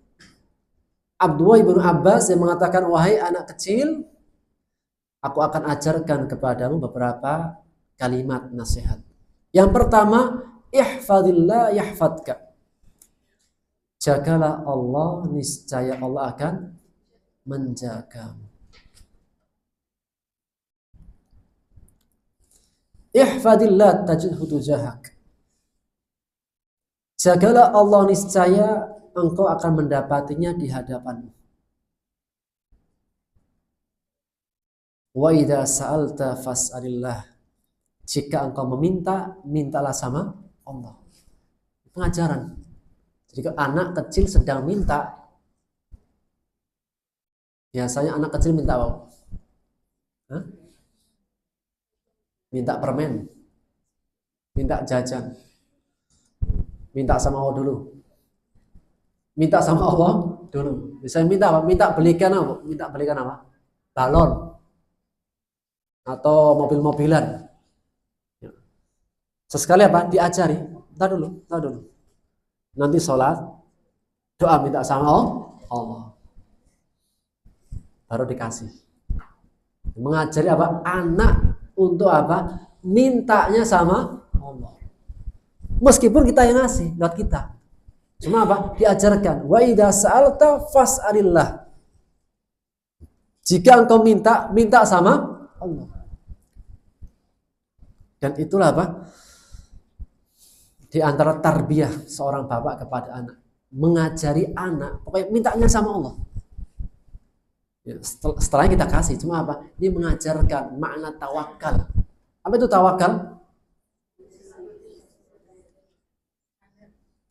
Abdullah ibnu Abbas yang mengatakan, wahai anak kecil, aku akan ajarkan kepadamu beberapa kalimat nasihat. Yang pertama, ihfadillah yahfadka. Jagalah Allah, niscaya Allah akan menjagamu. Ihfadillah tajidhu tujahak. Jagalah Allah, niscaya engkau akan mendapatinya di hadapanmu. Wa idza sa'alta fas'alillah. Jika engkau meminta, mintalah sama Allah. Pengajaran. Jadi kalau anak kecil sedang minta, biasanya anak kecil minta apa? Hah? Minta permen, minta jajan, minta sama Allah dulu, minta sama Allah dulu. Misalnya minta apa? Minta belikan apa? Minta belikan apa? Balon atau mobil-mobilan. Sesekali apa? Diajari. Tar dulu. Nanti sholat, doa minta sama Allah, baru dikasih. Mengajari apa? Anak untuk apa? Mintanya sama Allah. Meskipun kita yang ngasih lewat kita. Cuma apa? Diajarkan. Wa idza sa'alta fas'alillah. Jika engkau minta, minta sama Allah. Dan itulah apa? Di antara tarbiyah seorang bapak kepada anak, mengajari anak, pokoknya mintanya sama Allah. Ya, setelahnya kita kasih, cuma apa? Dia mengajarkan makna tawakal. Apa itu tawakal?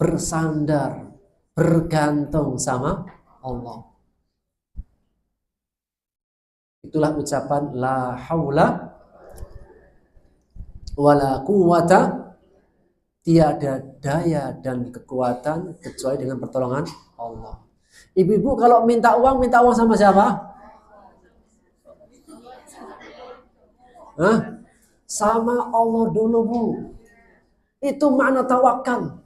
bersandar, bergantung sama Allah. Itulah ucapan la haula wala quwata, tiada daya dan kekuatan kecuali dengan pertolongan Allah. Ibu-ibu kalau minta uang sama siapa? Hah? Sama Allah dulu, Bu. Itu makna tawakal.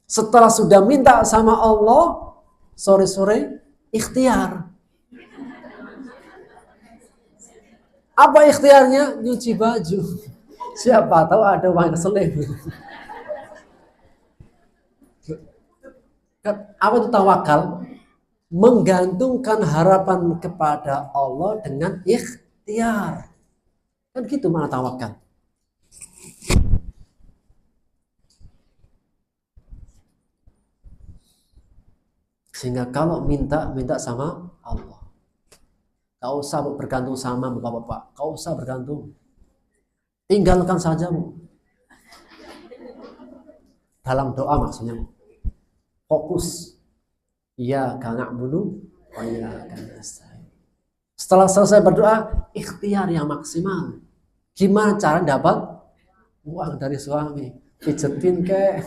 Setelah sudah minta sama Allah, sore-sore ikhtiar. Apa ikhtiarnya? Nyuci baju. Siapa tahu ada uang keselip. Apa itu tawakal? Menggantungkan harapan kepada Allah dengan ikhtiar. Kan gitu makna tawakal. Sehingga kalau minta sama Allah. Kau usah bergantung sama bapak-bapak. Kau usah bergantung. Tinggalkan saja, Bu. Dalam doa maksudnya. Fokus. Iya, gak bulu. Oh iya, setelah selesai berdoa, ikhtiar yang maksimal. Gimana cara dapat uang dari suami? Pijetin kek.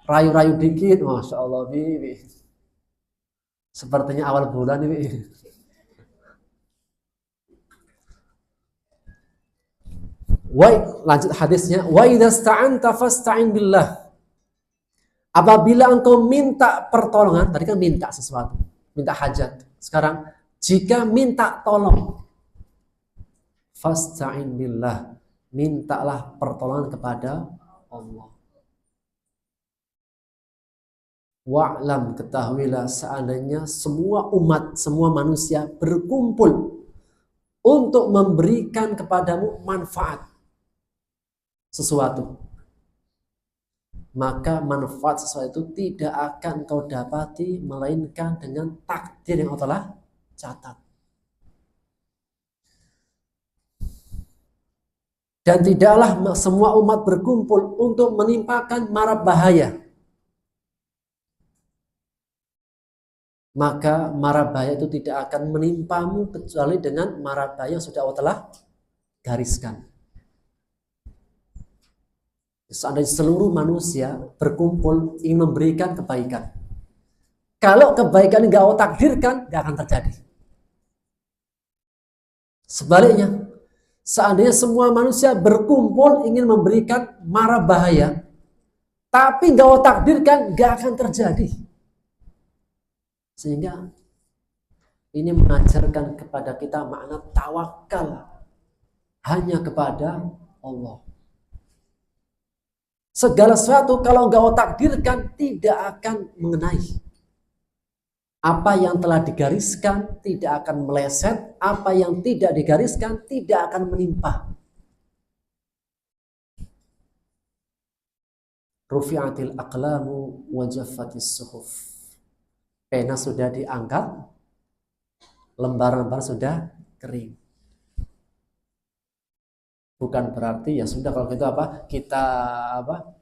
Rayu-rayu dikit. Masya Allah, Bibi. Sepertinya awal bulan ini. Lanjut hadisnya, wa idza sta'anta fasta'in billah. Apabila engkau minta pertolongan, tadi kan minta sesuatu, minta hajat. Sekarang jika minta tolong, fasta'in billah, mintalah pertolongan kepada Allah. Wa'lam, ketahuilah, seandainya semua umat, semua manusia berkumpul untuk memberikan kepadamu manfaat sesuatu, maka manfaat sesuatu itu tidak akan kau dapati melainkan dengan takdir yang Allah telah catat. Dan tidaklah semua umat berkumpul untuk menimpakan mara bahaya, maka mara bahaya itu tidak akan menimpamu kecuali dengan mara bahaya yang sudah Allah telah gariskan. Seandainya seluruh manusia berkumpul ingin memberikan kebaikan, kalau kebaikan ini gak Allah takdirkan, gak akan terjadi. Sebaliknya, seandainya semua manusia berkumpul ingin memberikan mara bahaya, tapi gak Allah takdirkan, gak akan terjadi. Sehingga ini mengajarkan kepada kita makna tawakal hanya kepada Allah. Segala sesuatu kalau engkau takdirkan tidak akan mengenai. Apa yang telah digariskan tidak akan meleset, apa yang tidak digariskan tidak akan menimpa. Rufi'atil aqlamu wa jaffatis suhuf. Pena sudah diangkat, lembar-lembar sudah kering. Bukan berarti ya sudah kalau gitu kita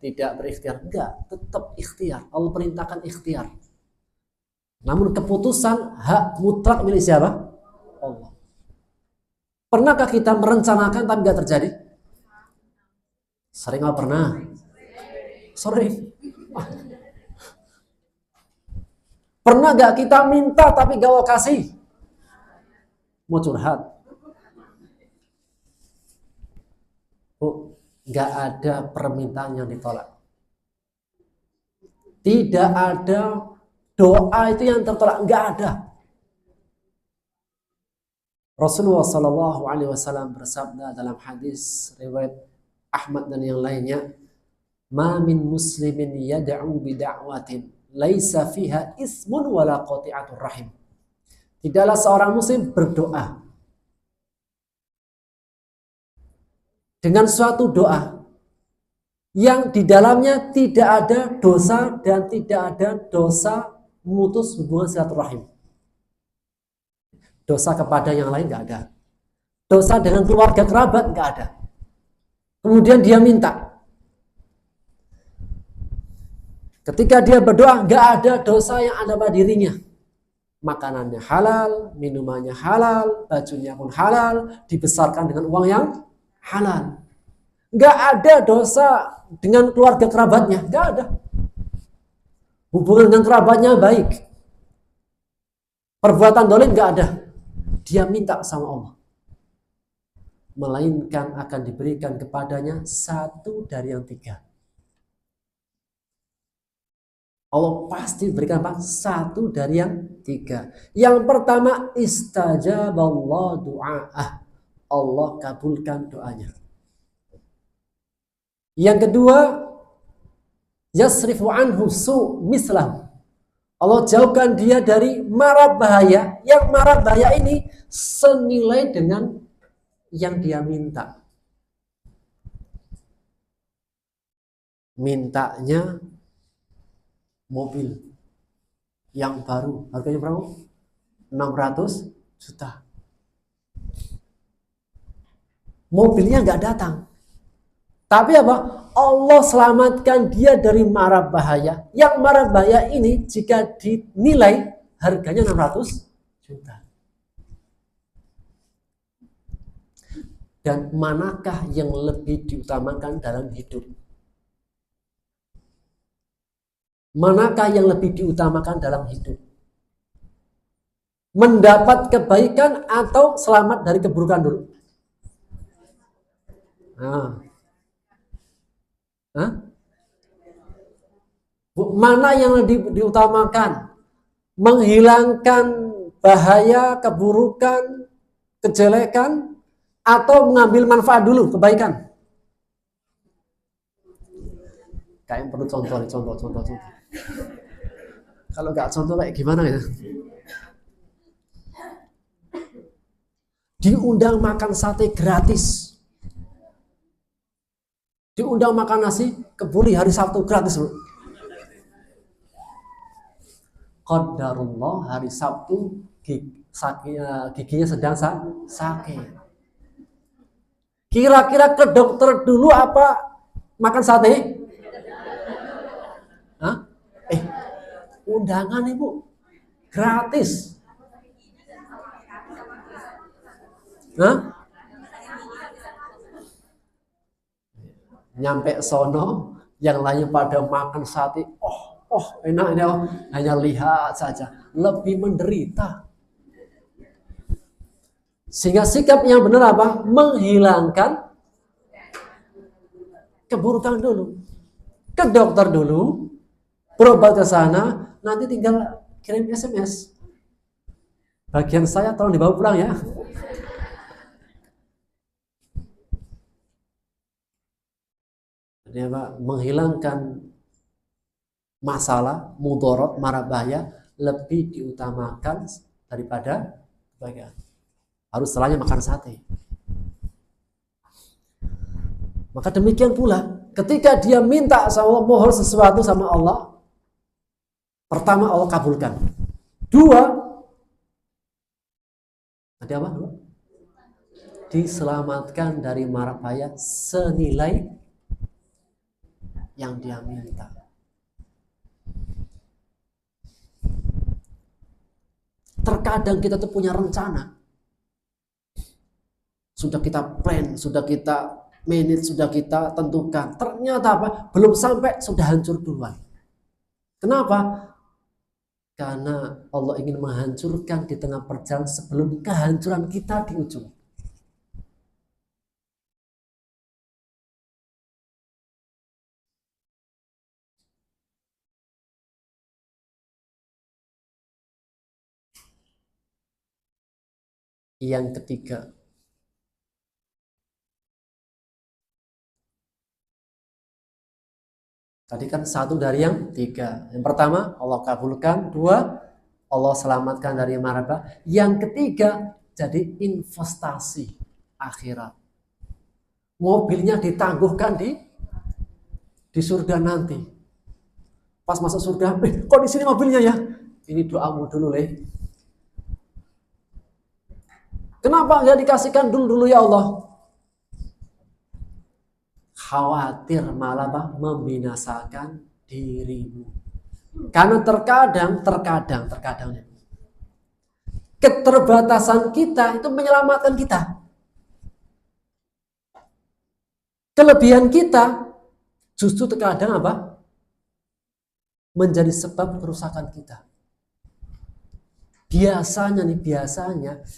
tidak berikhtiar, enggak, tetap ikhtiar. Allah perintahkan ikhtiar. Namun keputusan hak mutlak milik siapa? Allah. Pernahkah kita merencanakan tapi enggak terjadi? Sering nggak pernah? Sering. Pernah enggak kita minta tapi enggak Allah kasih? Mau curhat? Nggak ada permintaan yang ditolak. Tidak ada doa itu yang tertolak, nggak ada. Rasulullah Shallallahu Alaihi Wasallam bersabda dalam hadis riwayat Ahmad dan yang lainnya, "Ma min muslimin yad'u bida'watin laisa fiha ismun wala qati'atur rahim." Tidaklah seorang muslim berdoa dengan suatu doa yang di dalamnya tidak ada dosa dan tidak ada dosa memutus hubungan silaturahim. Dosa kepada yang lain nggak ada. Dosa dengan keluarga kerabat nggak ada. Kemudian dia minta, Ketika dia berdoa, nggak ada dosa yang ada pada dirinya. Makanannya halal, minumannya halal, bajunya pun halal, dibesarkan dengan uang yang halal. Nggak ada dosa dengan keluarga kerabatnya, nggak ada. Hubungan dengan kerabatnya baik. Perbuatan dolim nggak ada. Dia minta sama Allah. Melainkan akan diberikan kepadanya satu dari yang tiga. Allah pasti berikan apa? Satu dari yang tiga. Yang pertama, istajaballah du'a'ah. Allah kabulkan doanya. Yang kedua, yasrifu anhu su' mislah. Allah jauhkan dia dari mara bahaya. Yang mara bahaya ini senilai dengan yang dia minta. Mintanya mobil yang baru, harganya berapa? 600 juta. Mobilnya nggak datang. Tapi apa? Allah selamatkan dia dari mara bahaya. Yang mara bahaya ini jika dinilai harganya 600 juta. Dan manakah yang lebih diutamakan dalam hidup? Manakah yang lebih diutamakan dalam hidup? Mendapat kebaikan atau selamat dari keburukan dulu? Mana yang diutamakan? Menghilangkan bahaya, keburukan, kejelekan, atau mengambil manfaat dulu, kebaikan? Kayak perlu contoh. Kalau nggak contoh kayak gimana ya? Diundang makan sate gratis. Diundang makan nasi kebuli hari Sabtu gratis, bro. Qadarullah hari Sabtu giginya sedang sakit. Kira-kira ke dokter dulu apa makan sate? Hah? Undangan ibu gratis. Hah? Nyampe sono, yang lainnya pada makan sate. Enak ini, hanya lihat saja, lebih menderita. Sehingga sikap yang benar apa? Menghilangkan keburukan dulu. Ke dokter dulu, berobat ke sana, nanti tinggal kirim SMS. Bagian saya tolong dibawa pulang ya. Jadi apa? Menghilangkan masalah, mudorot, mara bahaya lebih diutamakan daripada kebaikan. Harus setelahnya makan sate. Maka demikian pula ketika dia minta sama Allah, mohon sesuatu sama Allah, pertama Allah kabulkan. Dua, ada apa? Diselamatkan dari mara bahaya senilai yang dia minta. Terkadang kita tuh punya rencana. Sudah kita plan, sudah kita manage, sudah kita tentukan. Ternyata apa? Belum sampai sudah hancur duluan. Kenapa? Karena Allah ingin menghancurkan di tengah perjalanan sebelum kehancuran kita di ujung. Yang ketiga, tadi kan satu dari yang tiga. Yang pertama Allah kabulkan, dua Allah selamatkan dari mara bahaya. Yang ketiga jadi investasi akhirat. Mobilnya ditangguhkan di surga nanti. Pas masuk surga, kok di sini mobilnya ya? Ini doamu dulu, leh. Kenapa nggak dikasihkan dulu ya Allah? Khawatir malah membinasakan dirimu. Karena terkadang keterbatasan kita itu menyelamatkan kita. Kelebihan kita justru terkadang apa? Menjadi sebab kerusakan kita. Biasanya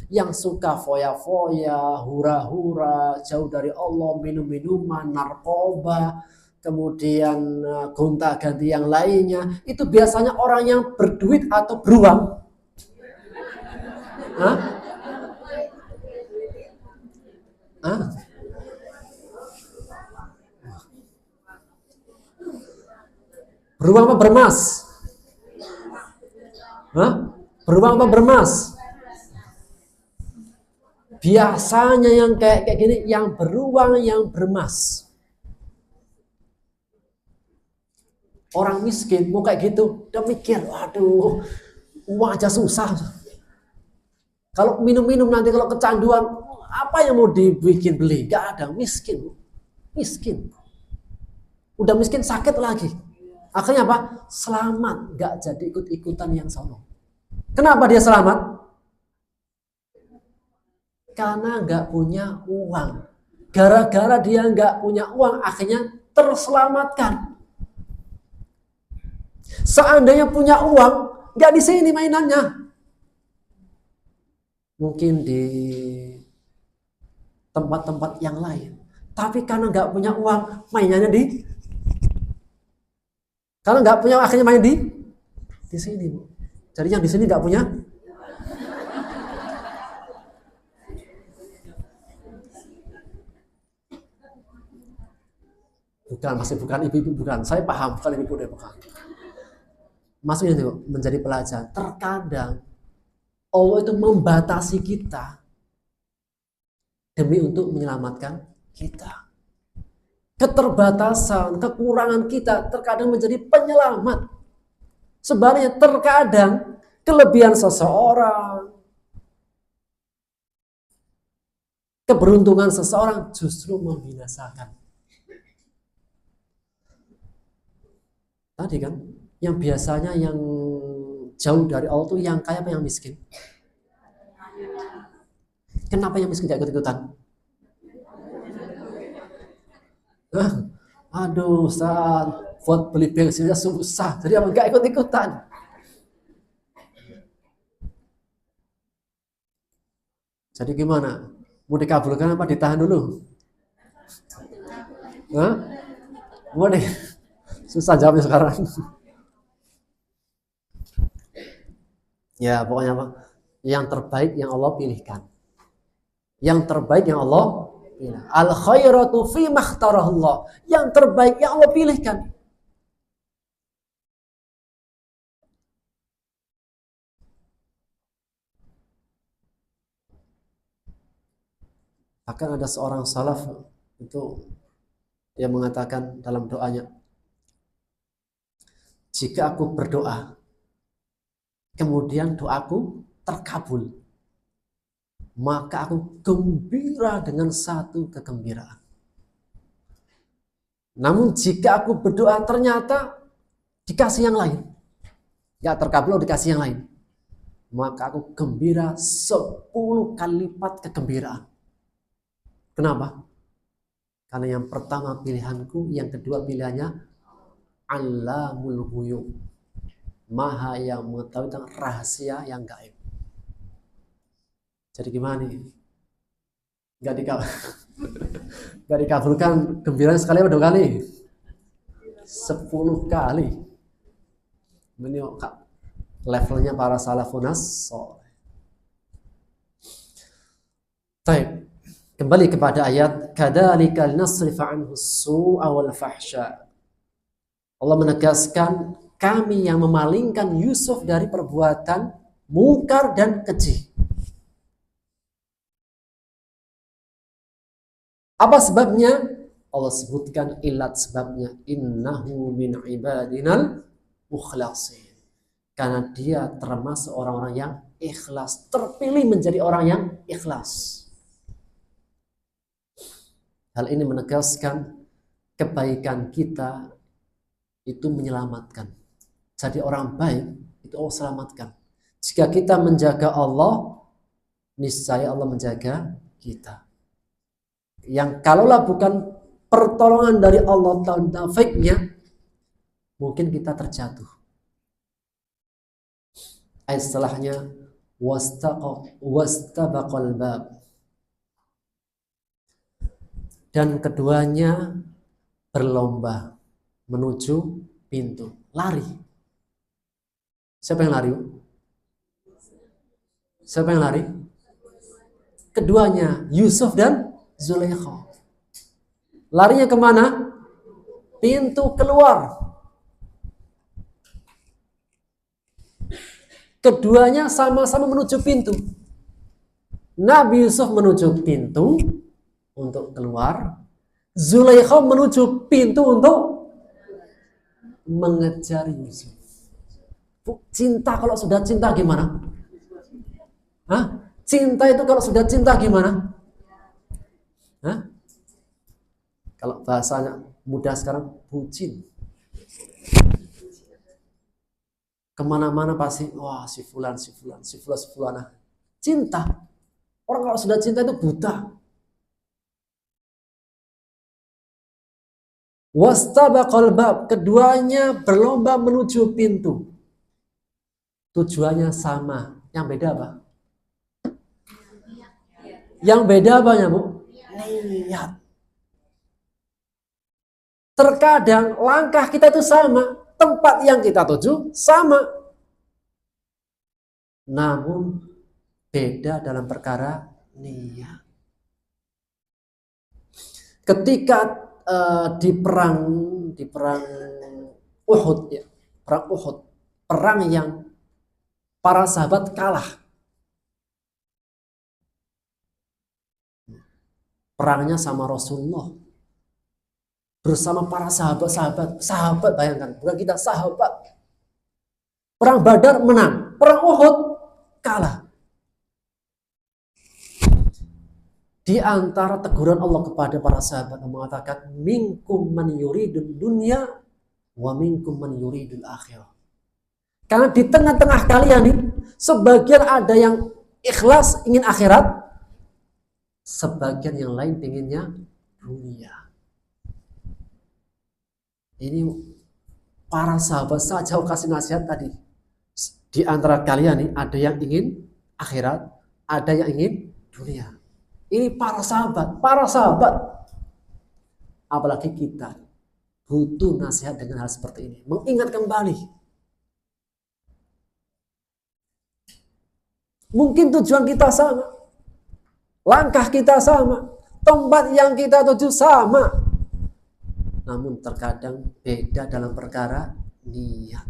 yang suka foya-foya, hura-hura, jauh dari Allah, minum-minuman, narkoba, kemudian gonta-ganti yang lainnya, itu biasanya orang yang berduit atau beruang. Hah? Hah? Beruang apa bermas? Hah? Beruang apa bermas? Biasanya yang kayak gini, yang beruang, yang bermas. Orang miskin mau kayak gitu, udah mikir, waduh, uang aja susah. Kalau minum-minum nanti kalau kecanduan, apa yang mau dibikin beli? Gak ada, miskin. Udah miskin sakit lagi. Akhirnya apa? Selamat, gak jadi ikut-ikutan yang sono. Kenapa dia selamat? Karena gak punya uang. Gara-gara dia gak punya uang, akhirnya terselamatkan. Seandainya punya uang, gak di sini mainannya. Mungkin di tempat-tempat yang lain. Tapi karena gak punya uang, mainannya karena nggak punya, akhirnya main di sini. Jadi yang di sini nggak punya. Bukan ibu-ibu, bukan. Saya paham, bukan ibu-ibu deh, bukan. Maksudnya itu menjadi pelajaran. Terkadang Allah itu membatasi kita demi untuk menyelamatkan kita. Keterbatasan, kekurangan kita terkadang menjadi penyelamat. Sebaliknya terkadang kelebihan seseorang, keberuntungan seseorang justru membinasakan. Tadi kan, yang biasanya yang jauh dari Allah itu yang kaya apa yang miskin? Kenapa yang miskin gak ikut-ikutan? Aduh Ustaz, buat beli bensinnya susah, jadi apa gak ikut-ikutan? Jadi gimana? Mau dikabulkan apa ditahan dulu? Hah? Mau deh? Susah jawabnya sekarang. Ya pokoknya apa? Yang terbaik yang Allah pilihkan. Yang terbaik yang Allah pilih. Al khairatu fi makhtarahullah. Yang terbaik yang Allah pilihkan. Akan ada seorang salaf itu dia mengatakan dalam doanya, jika aku berdoa kemudian doaku terkabul, maka aku gembira dengan satu kegembiraan. Namun jika aku berdoa ternyata dikasih yang lain, gak terkabul, dikasih yang lain, maka aku gembira 10 kali lipat kegembiraan. Kenapa? Karena yang pertama pilihanku, yang kedua pilihannya Allamul Ghuyub, Maha yang mengetahui tentang rahasia yang gaib. Jadi gimana nih? Gak dikabulkan gembiraan sekali atau 2 kali? 10 kali. Ini levelnya para salafunas soleh. Baik. Kembali kepada ayat kadzalika linasrifa anhu as-su'a wal fahsya. Allah menegaskan kami yang memalingkan Yusuf dari perbuatan mungkar dan keji. Apa sebabnya? Allah sebutkan ilat sebabnya, innahu min ibadinal mukhlasin. Karena dia termasuk orang-orang yang ikhlas, terpilih menjadi orang yang ikhlas. Hal ini menegaskan kebaikan kita itu menyelamatkan. Jadi orang baik itu Allah selamatkan. Jika kita menjaga Allah, niscaya Allah menjaga kita. Yang kalaulah bukan pertolongan dari Allah dan taufiknya, mungkin kita terjatuh. Ayat setelahnya wastabaqal bab. Dan keduanya berlomba menuju pintu, lari. Siapa yang lari? Siapa yang lari? Keduanya, Yusuf dan Zulaikha. Larinya kemana? Pintu keluar. Keduanya sama-sama menuju pintu. Nabi Yusuf menuju pintu untuk keluar. Zulaikha menuju pintu untuk mengejar Yusuf. Cinta kalau sudah cinta gimana? Hah? Cinta itu kalau sudah cinta gimana? Hah? Kalau bahasanya mudah sekarang, bucin. Kemana-mana pasti, wah si fulan. Cinta. Orang kalau sudah cinta itu buta. Wastabaqal bab, keduanya berlomba menuju pintu. Tujuannya sama. Yang beda apa? Yang beda apanya, Bu? Niat. Terkadang langkah kita itu sama, tempat yang kita tuju sama. Namun beda dalam perkara niat. Ketika di perang Uhud ya, perang Uhud, perang yang para sahabat kalah. Perangnya sama Rasulullah. Bersama para sahabat bayangkan, bukan kita, sahabat. Perang Badar menang, perang Uhud kalah. Di antara teguran Allah kepada para sahabat yang mengatakan, minkum man yuridun dunya wa minkum man yuridul akhirah. Karena di tengah-tengah kalian nih, sebagian ada yang ikhlas ingin akhirat, sebagian yang lain pengennya dunia. Ini para sahabat saja kasih nasihat tadi. Di antara kalian nih ada yang ingin akhirat, ada yang ingin dunia. Ini para sahabat. Apalagi kita butuh nasihat dengan hal seperti ini. Mengingat kembali. Mungkin tujuan kita sama. Langkah kita sama. Tempat yang kita tuju sama. Namun terkadang beda dalam perkara niat.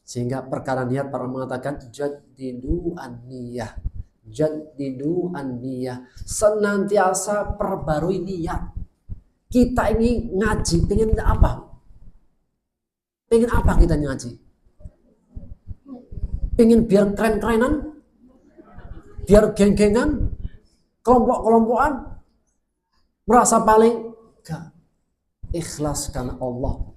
Sehingga perkara niat para mengatakan jaddidu an-niyah. Jaddidu an-niyah. Senantiasa perbarui niat. Kita ini ngaji, pengen apa? Pengen apa kita ngaji? Pengen biar keren-kerenan? Biar geng-gengan? Kelompok-kelompokan? Merasa paling gak, ikhlas karena Allah.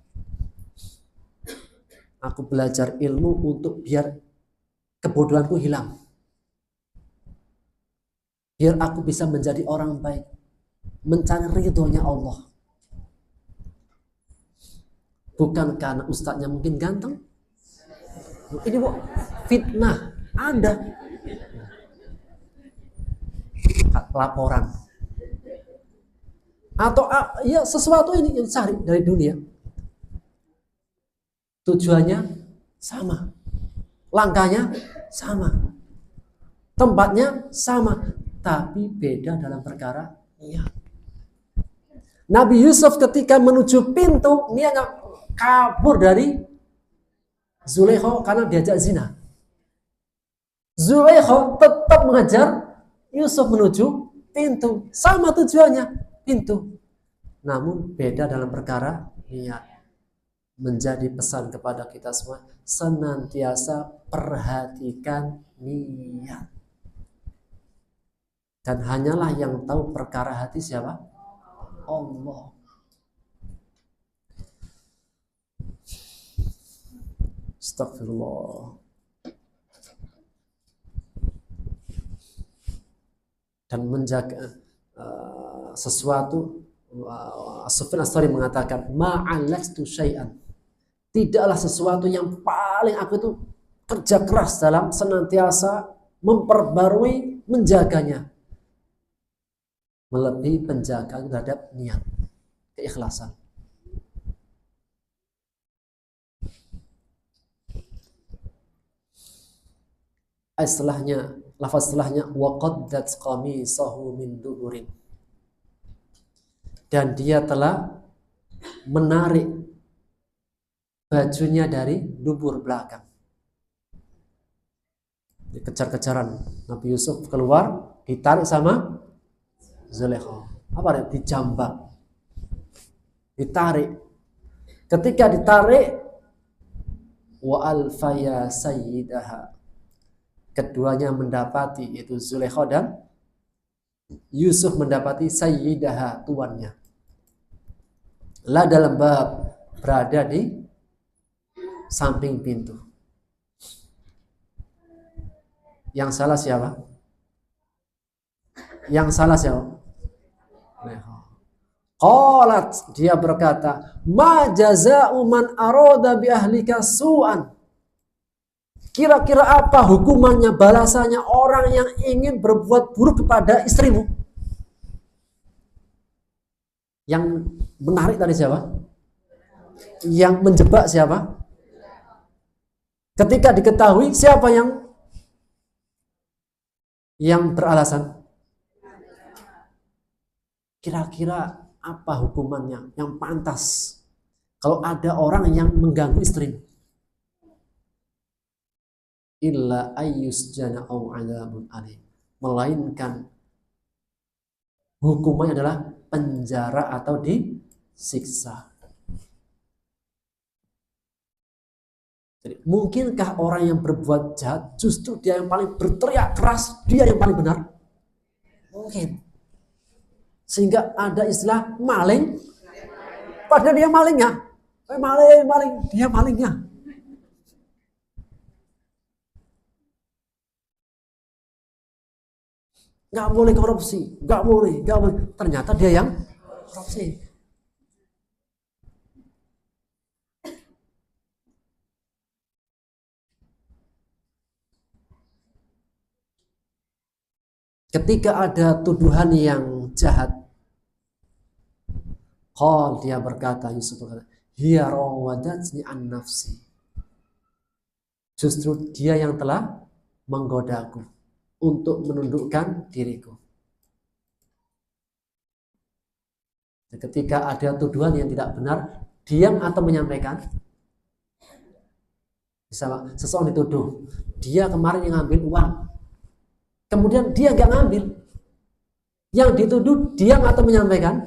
Aku belajar ilmu untuk biar kebodohanku hilang. Biar aku bisa menjadi orang baik. Mencari ridhonya Allah. Bukan karena ustadznya mungkin ganteng. Ini Bu, fitnah. Ada. Laporan. Atau ya sesuatu ini yang dicari dari dunia. Tujuannya sama. Langkahnya sama. Tempatnya sama. Tapi beda dalam perkara niat. Nabi Yusuf ketika menuju pintu, dia kabur dari Zulaikha karena diajak zina. Zulaikha tetap mengejar Yusuf menuju pintu. Sama tujuannya. Pintu. Namun beda dalam perkara niat. Menjadi pesan kepada kita semua, senantiasa perhatikan niat. Dan hanyalah yang tahu perkara hati siapa? Allah. Astagfirullah. Dan menjaga sesuatu. Sufyan Ats-Tsauri mengatakan, ma'alastu syai'an. Tidaklah sesuatu yang paling aku itu kerja keras dalam senantiasa memperbarui, menjaganya, melebihi penjagaan terhadap niat, keikhlasan. Setelahnya, lafaz setelahnya, wa qaddat qamisahu min duburin. Dan dia telah menarik bajunya dari dubur belakang. Kejar-kejaran Nabi Yusuf keluar, ditarik sama Zulaikha. Apa ya? Dijambak. Ditarik. Ketika ditarik, wa alfaya sayyidaha. Keduanya mendapati, yaitu Zulaikha dan Yusuf mendapati sayyidaha, tuannya. La dalam bab, berada di samping pintu. Yang salah siapa? Yang salah siapa? Qalat, dia berkata, ma jaza'u man arada bi ahlika su'an. Kira-kira apa hukumannya, balasannya orang yang ingin berbuat buruk kepada istrimu? Yang menarik tadi siapa? Yang menjebak siapa? Ketika diketahui, siapa yang beralasan? Kira-kira apa hukumannya yang pantas kalau ada orang yang mengganggu istrimu? Illa ayyusjana aw 'adzabun alim. Melainkan hukumannya adalah penjara atau disiksa. Jadi, mungkinkah orang yang berbuat jahat justru dia yang paling berteriak keras, dia yang paling benar? Mungkin. Sehingga ada istilah maling, padahal dia malingnya. Maling, dia malingnya. Nggak boleh korupsi, nggak boleh. Ternyata dia yang korupsi. Ketika ada tuduhan yang jahat, dia berkata, Yusuf berkata, hiya rawadatni an nafsi. Justru dia yang telah menggodaku untuk menundukkan diriku. Ketika ada tuduhan yang tidak benar, diam atau menyampaikan? Bisa, seseorang dituduh, dia kemarin yang ngambil uang, kemudian dia nggak ngambil. Yang dituduh diam atau menyampaikan?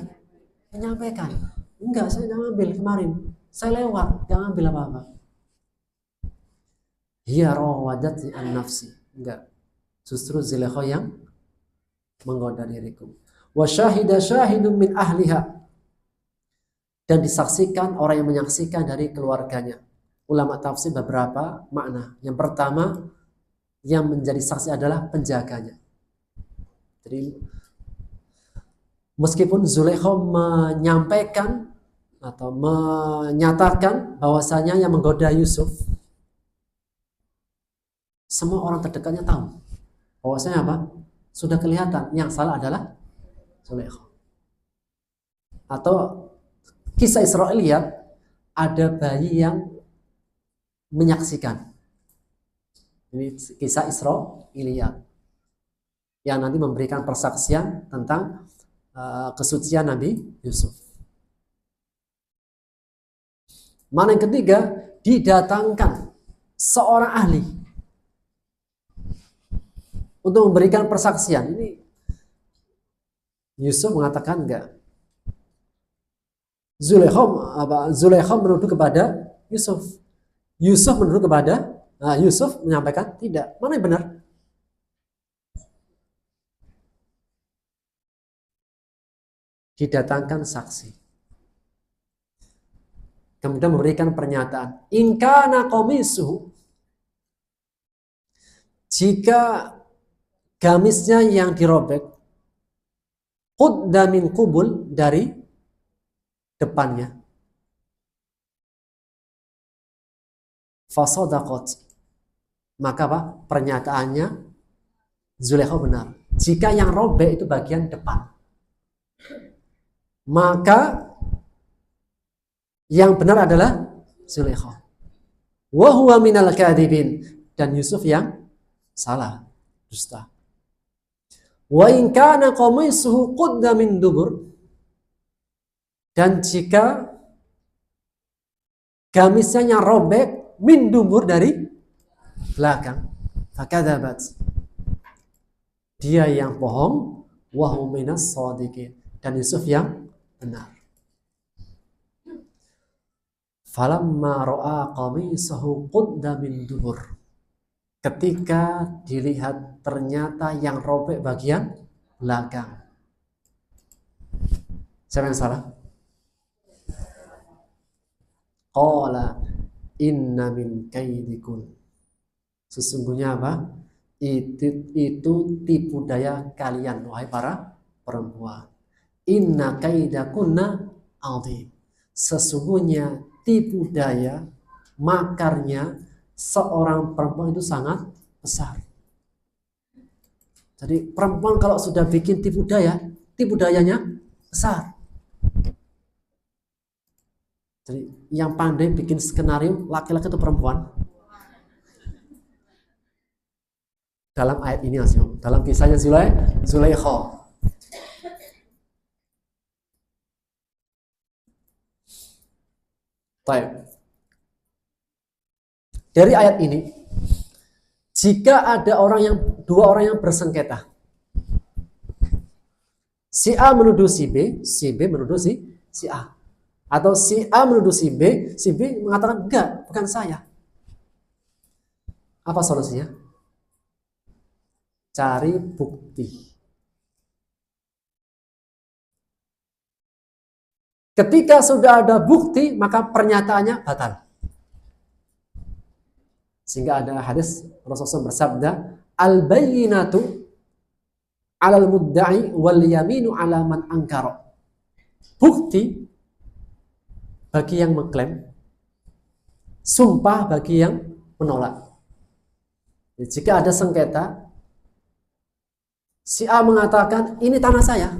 Menyampaikan. Enggak, saya nggak ngambil kemarin. Saya lewat, nggak ngambil apa-apa. Hiya rawadatni an nafsi. Enggak. Justru Zulaikha yang menggoda diriku. Wa syahida syahidun min ahliha. Dan disaksikan orang yang menyaksikan dari keluarganya. Ulama tafsir beberapa makna. Yang pertama, yang menjadi saksi adalah penjaganya. Jadi meskipun Zulaikha menyampaikan atau menyatakan bahwasanya yang menggoda Yusuf, semua orang terdekatnya tahu bahwasanya apa? Sudah kelihatan yang salah adalah Zulaikha. Atau kisah Israiliyat, ada bayi yang menyaksikan. Ini kisah Israiliyat yang nanti memberikan persaksian tentang kesucian Nabi Yusuf. Mana yang ketiga, didatangkan seorang ahli untuk memberikan persaksian. Ini Yusuf mengatakan enggak. Zulaikha menuduh kepada Yusuf. Yusuf menuduh kepada Yusuf menyampaikan tidak. Mana yang benar? Didatangkan saksi. kemudian memberikan pernyataan, in kana qamisuhu, jika gamisnya yang dirobek, qudda min qubul, dari depannya, fasadaqat, maka apa? Pernyataannya Zulaikha benar. Jika yang robek itu bagian depan, maka yang benar adalah Zulaikha. Wa huwa minal kadhibin, dan Yusuf yang salah, dusta. Wa in kana qamisuhu qudda min dubur, dan jika gamisnya yang robek min dubur, dari belakang, fakadzabat, dia yang bohong, wa hum minas shadiqin, dan Yusuf yang benar. Falamma ra'a qamisahu qudda min dubur, ketika dilihat ternyata yang robek bagian belakang. Siapa yang salah? Qala inna min kaidikun, sesungguhnya apa? Itu tipu daya kalian, wahai para perempuan. Inna kaidakunna adzim, sesungguhnya tipu daya, makarnya seorang perempuan itu sangat besar. Jadi perempuan kalau sudah bikin tipu dayanya besar. Jadi yang pandai bikin skenario laki-laki itu perempuan. Dalam ayat ini, dalam kisahnya Zulaikha. Baik. Dari ayat ini, jika ada dua orang yang bersengketa, si A menuduh si B menuduh si A, atau si A menuduh si B mengatakan enggak, bukan saya. Apa solusinya? Cari bukti. Ketika sudah ada bukti, maka pernyataannya batal. Sehingga ada hadis Rasulullah bersabda, al-bayyinatu 'alal mudda'i wal yaminu 'ala man ankara. Bukti bagi yang mengklaim, sumpah bagi yang menolak. Jadi, jika ada sengketa, si A mengatakan ini tanah saya,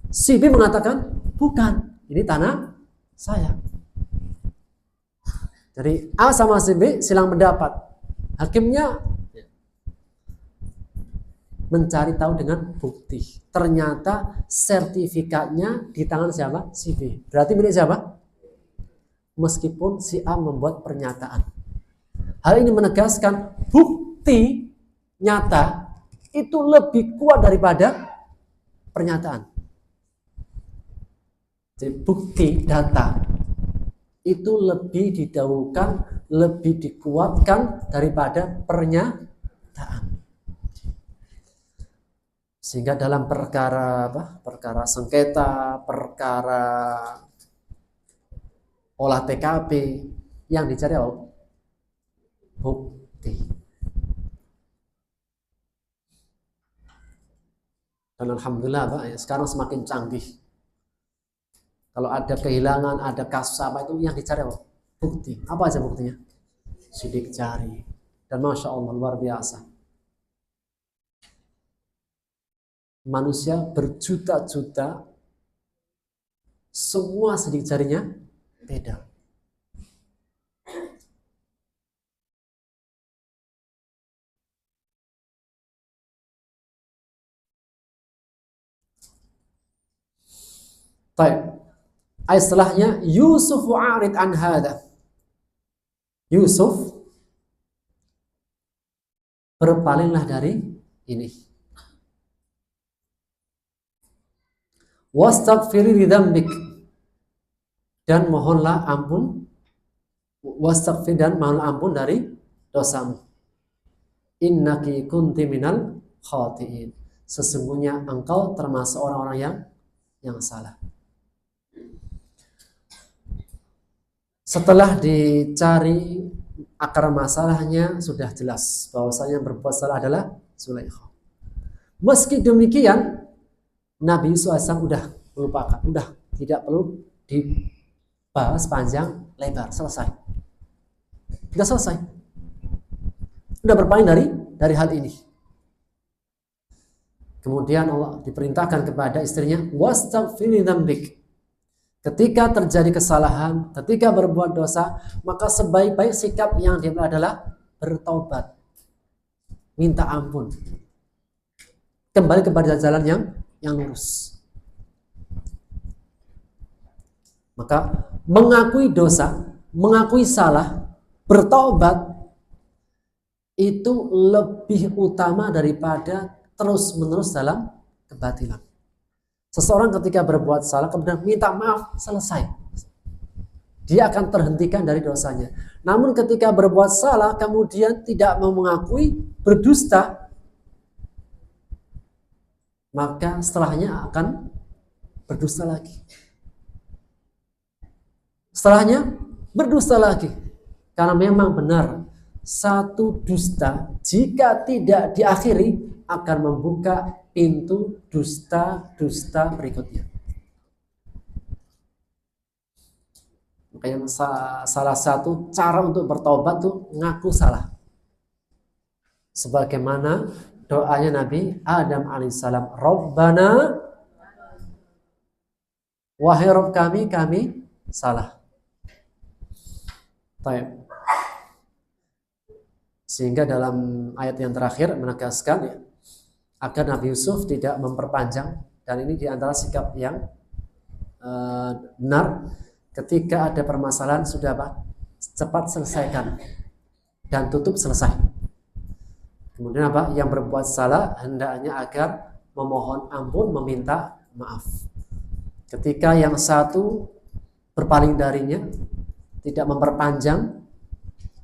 si B mengatakan bukan, ini tanah saya. Jadi A sama si B silang pendapat. Hakimnya mencari tahu dengan bukti. Ternyata sertifikatnya di tangan siapa? Si B. Berarti milik siapa? Meskipun si A membuat pernyataan. Hal ini menegaskan bukti nyata itu lebih kuat daripada pernyataan. Jadi bukti data itu lebih didahulukan, lebih dikuatkan daripada pernyataan. Sehingga dalam perkara sengketa, perkara olah TKP, yang dicari apa? Bukti. Dan alhamdulillah Pak, sekarang semakin canggih. Kalau ada kehilangan, ada kasus apa itu yang dicari apa? Bukti. Apa aja buktinya? Sidik jari. Dan Masya Allah luar biasa. Manusia berjuta-juta, semua sidik jarinya beda. Baik. Ayat setelahnya, Yusuf wa'arid an hadha. Yusuf, berpalinglah dari ini. Wastaghfiri lidzambik, dan mohonlah ampun. Wastaghfir, dan mohonlah ampun dari dosamu. Innaki kunti minal khati'in, sesungguhnya engkau termasuk orang-orang yang salah. Setelah dicari akar masalahnya sudah jelas bahwasanya berbuat salah adalah Zulaikha. Meski demikian Nabi Yusuf SAW udah melupakan, udah tidak perlu dibahas panjang lebar, selesai. Sudah selesai. Sudah berpaling dari hal ini. Kemudian Allah diperintahkan kepada istrinya, wastaghfiri dzambik. Ketika terjadi kesalahan, ketika berbuat dosa, maka sebaik-baik sikap yang diambil adalah bertobat, minta ampun, kembali kepada jalan yang lurus. Maka mengakui dosa, mengakui salah, bertobat itu lebih utama daripada terus-menerus dalam kebatilan. Seseorang ketika berbuat salah kemudian minta maaf, selesai. Dia akan terhentikan dari dosanya. Namun ketika berbuat salah kemudian tidak mau mengakui, berdusta, maka setelahnya akan berdusta lagi. Setelahnya berdusta lagi. Karena memang benar, satu dusta jika tidak diakhiri akan membuka pintu dusta-dusta berikutnya. Makanya salah satu cara untuk bertobat tuh ngaku salah. Sebagaimana doanya Nabi Adam alaihissalam, Rabbana, wahai Rabb kami salah. Baik. Sehingga dalam ayat yang terakhir menegaskan ya, agar Nabi Yusuf tidak memperpanjang, dan ini diantara sikap yang benar. Ketika ada permasalahan sudah cepat selesaikan dan tutup, selesai. Kemudian yang berbuat salah hendaknya agar memohon ampun, meminta maaf. Ketika yang satu berpaling darinya, tidak memperpanjang,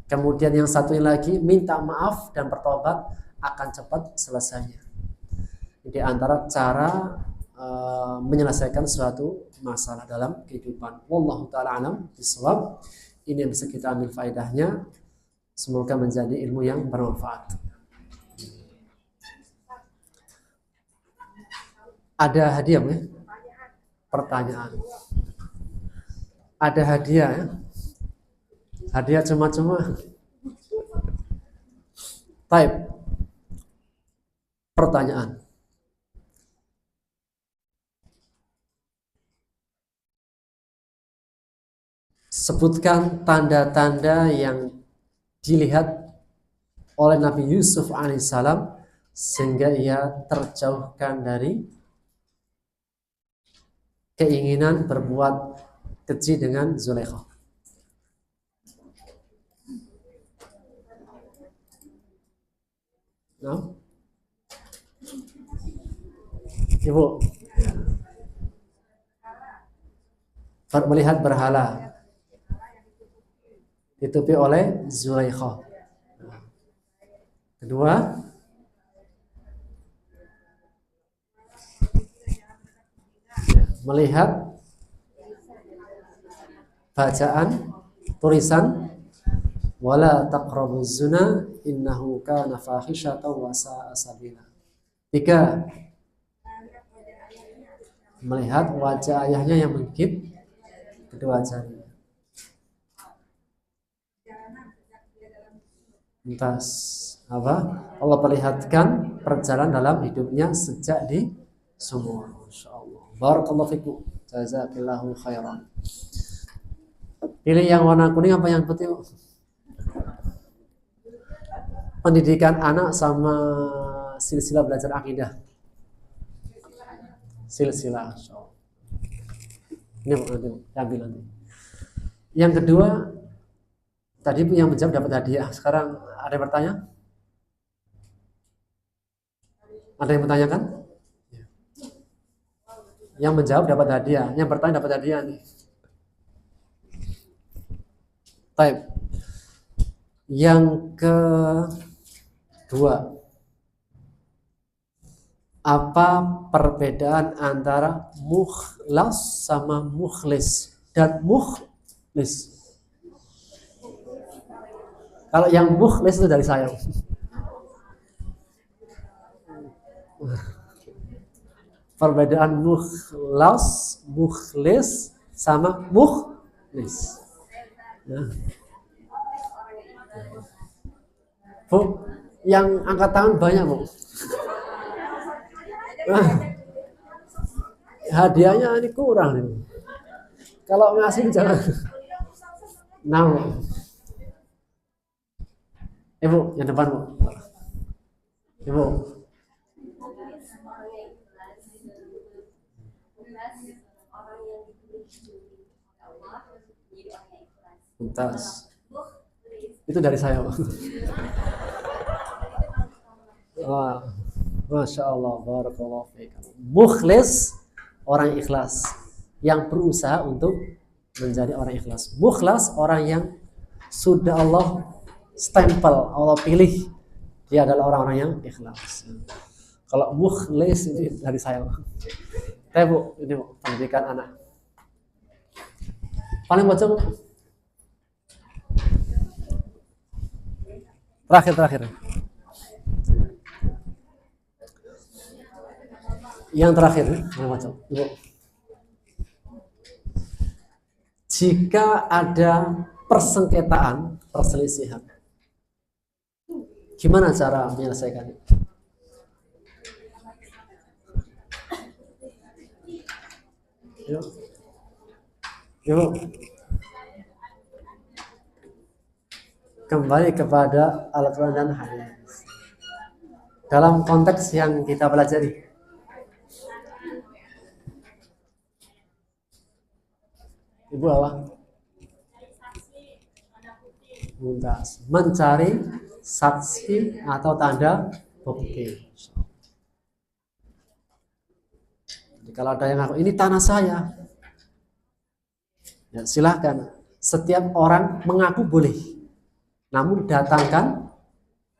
kemudian yang satunya lagi minta maaf dan bertobat, akan cepat selesainya. Di antara cara menyelesaikan suatu masalah dalam kehidupan. Wallahu ta'ala alam bishawab. Ini yang bisa kita ambil faedahnya. Semoga menjadi ilmu yang bermanfaat. Ada hadiah ya? Pertanyaan. Ada hadiah ya? Hadiah cuma-cuma. Type. Pertanyaan. Sebutkan tanda-tanda yang dilihat oleh Nabi Yusuf alaihissalam sehingga ia terjauhkan dari keinginan berbuat keji dengan Zulaikha. No? Ibu, melihat berhala ditutupi oleh Zulaikha. Kedua, melihat bacaan tulisan wala taqrabuz zina innahu kana fahisyatan wa sa'a sabila. Tiga, melihat wajah ayahnya yang mengikip kedua jari. Entas Allah perlihatkan perjalanan dalam hidupnya sejak di sumur. Insyaallah. Barakallahu fikum. Jazakillahu khairan. Pilih yang warna kuning apa yang putih? Pendidikan anak sama silsilah belajar akidah. Silsilah. Ini ambil nanti. Yang kedua, tadi yang menjawab dapat hadiah. Sekarang ada yang bertanya? Ada yang bertanyakan? Yang menjawab dapat hadiah. Yang bertanya dapat hadiah nih. Baik. Yang kedua, apa perbedaan antara mukhlas sama mukhlis dan mukhlis? Kalau yang mukhlis itu dari saya. Perbedaan mukhlis sama mukhlis. Nah. Bu, yang angkat tangan banyak, Bu. Nah, hadiahnya ini kurang ini. Kalau ngasih jangan. Nah, Ibu, yang depan, Bu. Ibu. Tuntas. Itu dari saya, Bu. Wah, Masya Allah, barakallahu fiikum. Mukhlis, orang ikhlas yang berusaha untuk menjadi orang ikhlas. Mukhlas, orang yang sudah Allah stempel, Allah pilih dia adalah orang-orang yang ikhlas. Kalau mukhlis ini dari saya. Bu, ini Bu, pendidikan anak. Paling bocor. Terakhir. Yang terakhir, Ibu. Jika ada persengketaan, perselisihan, gimana cara menyelesaikannya? Ibu. Kembali kepada Al-Quran dan hadis. Dalam konteks yang kita pelajari. Ibu apa? Tuntas. Mencari saksi atau tanda bukti. Jadi kalau ada yang ngaku ini tanah saya, ya silahkan. Setiap orang mengaku boleh, namun datangkan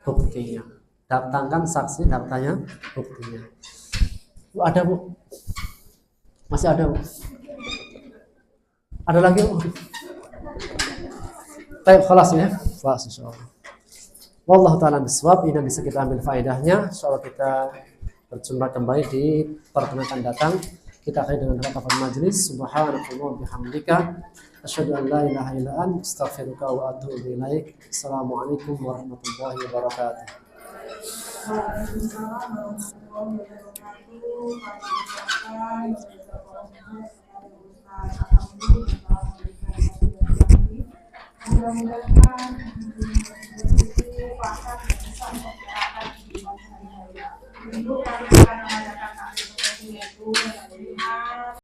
buktinya. Datangkan saksi, datangnya buktinya. Bu, ada Bu? Masih ada Bu? Ada lagi Bu? Baik, khalas ya. Khalas insyaallah. Wallahu ta'ala bisawab. Ini bisa kita ambil faedahnya. Insyaallah kita berjumpa kembali di pertemuan akan datang. Kita akan dengan rakaat majlis. Subhanallahi bihamdika asyhadu an la ilaha illa anta astaghfiruka wa atubu ilaik. Assalamualaikum warahmatullahi wabarakatuh. Mudah-mudahan pasar bisa memperhatikan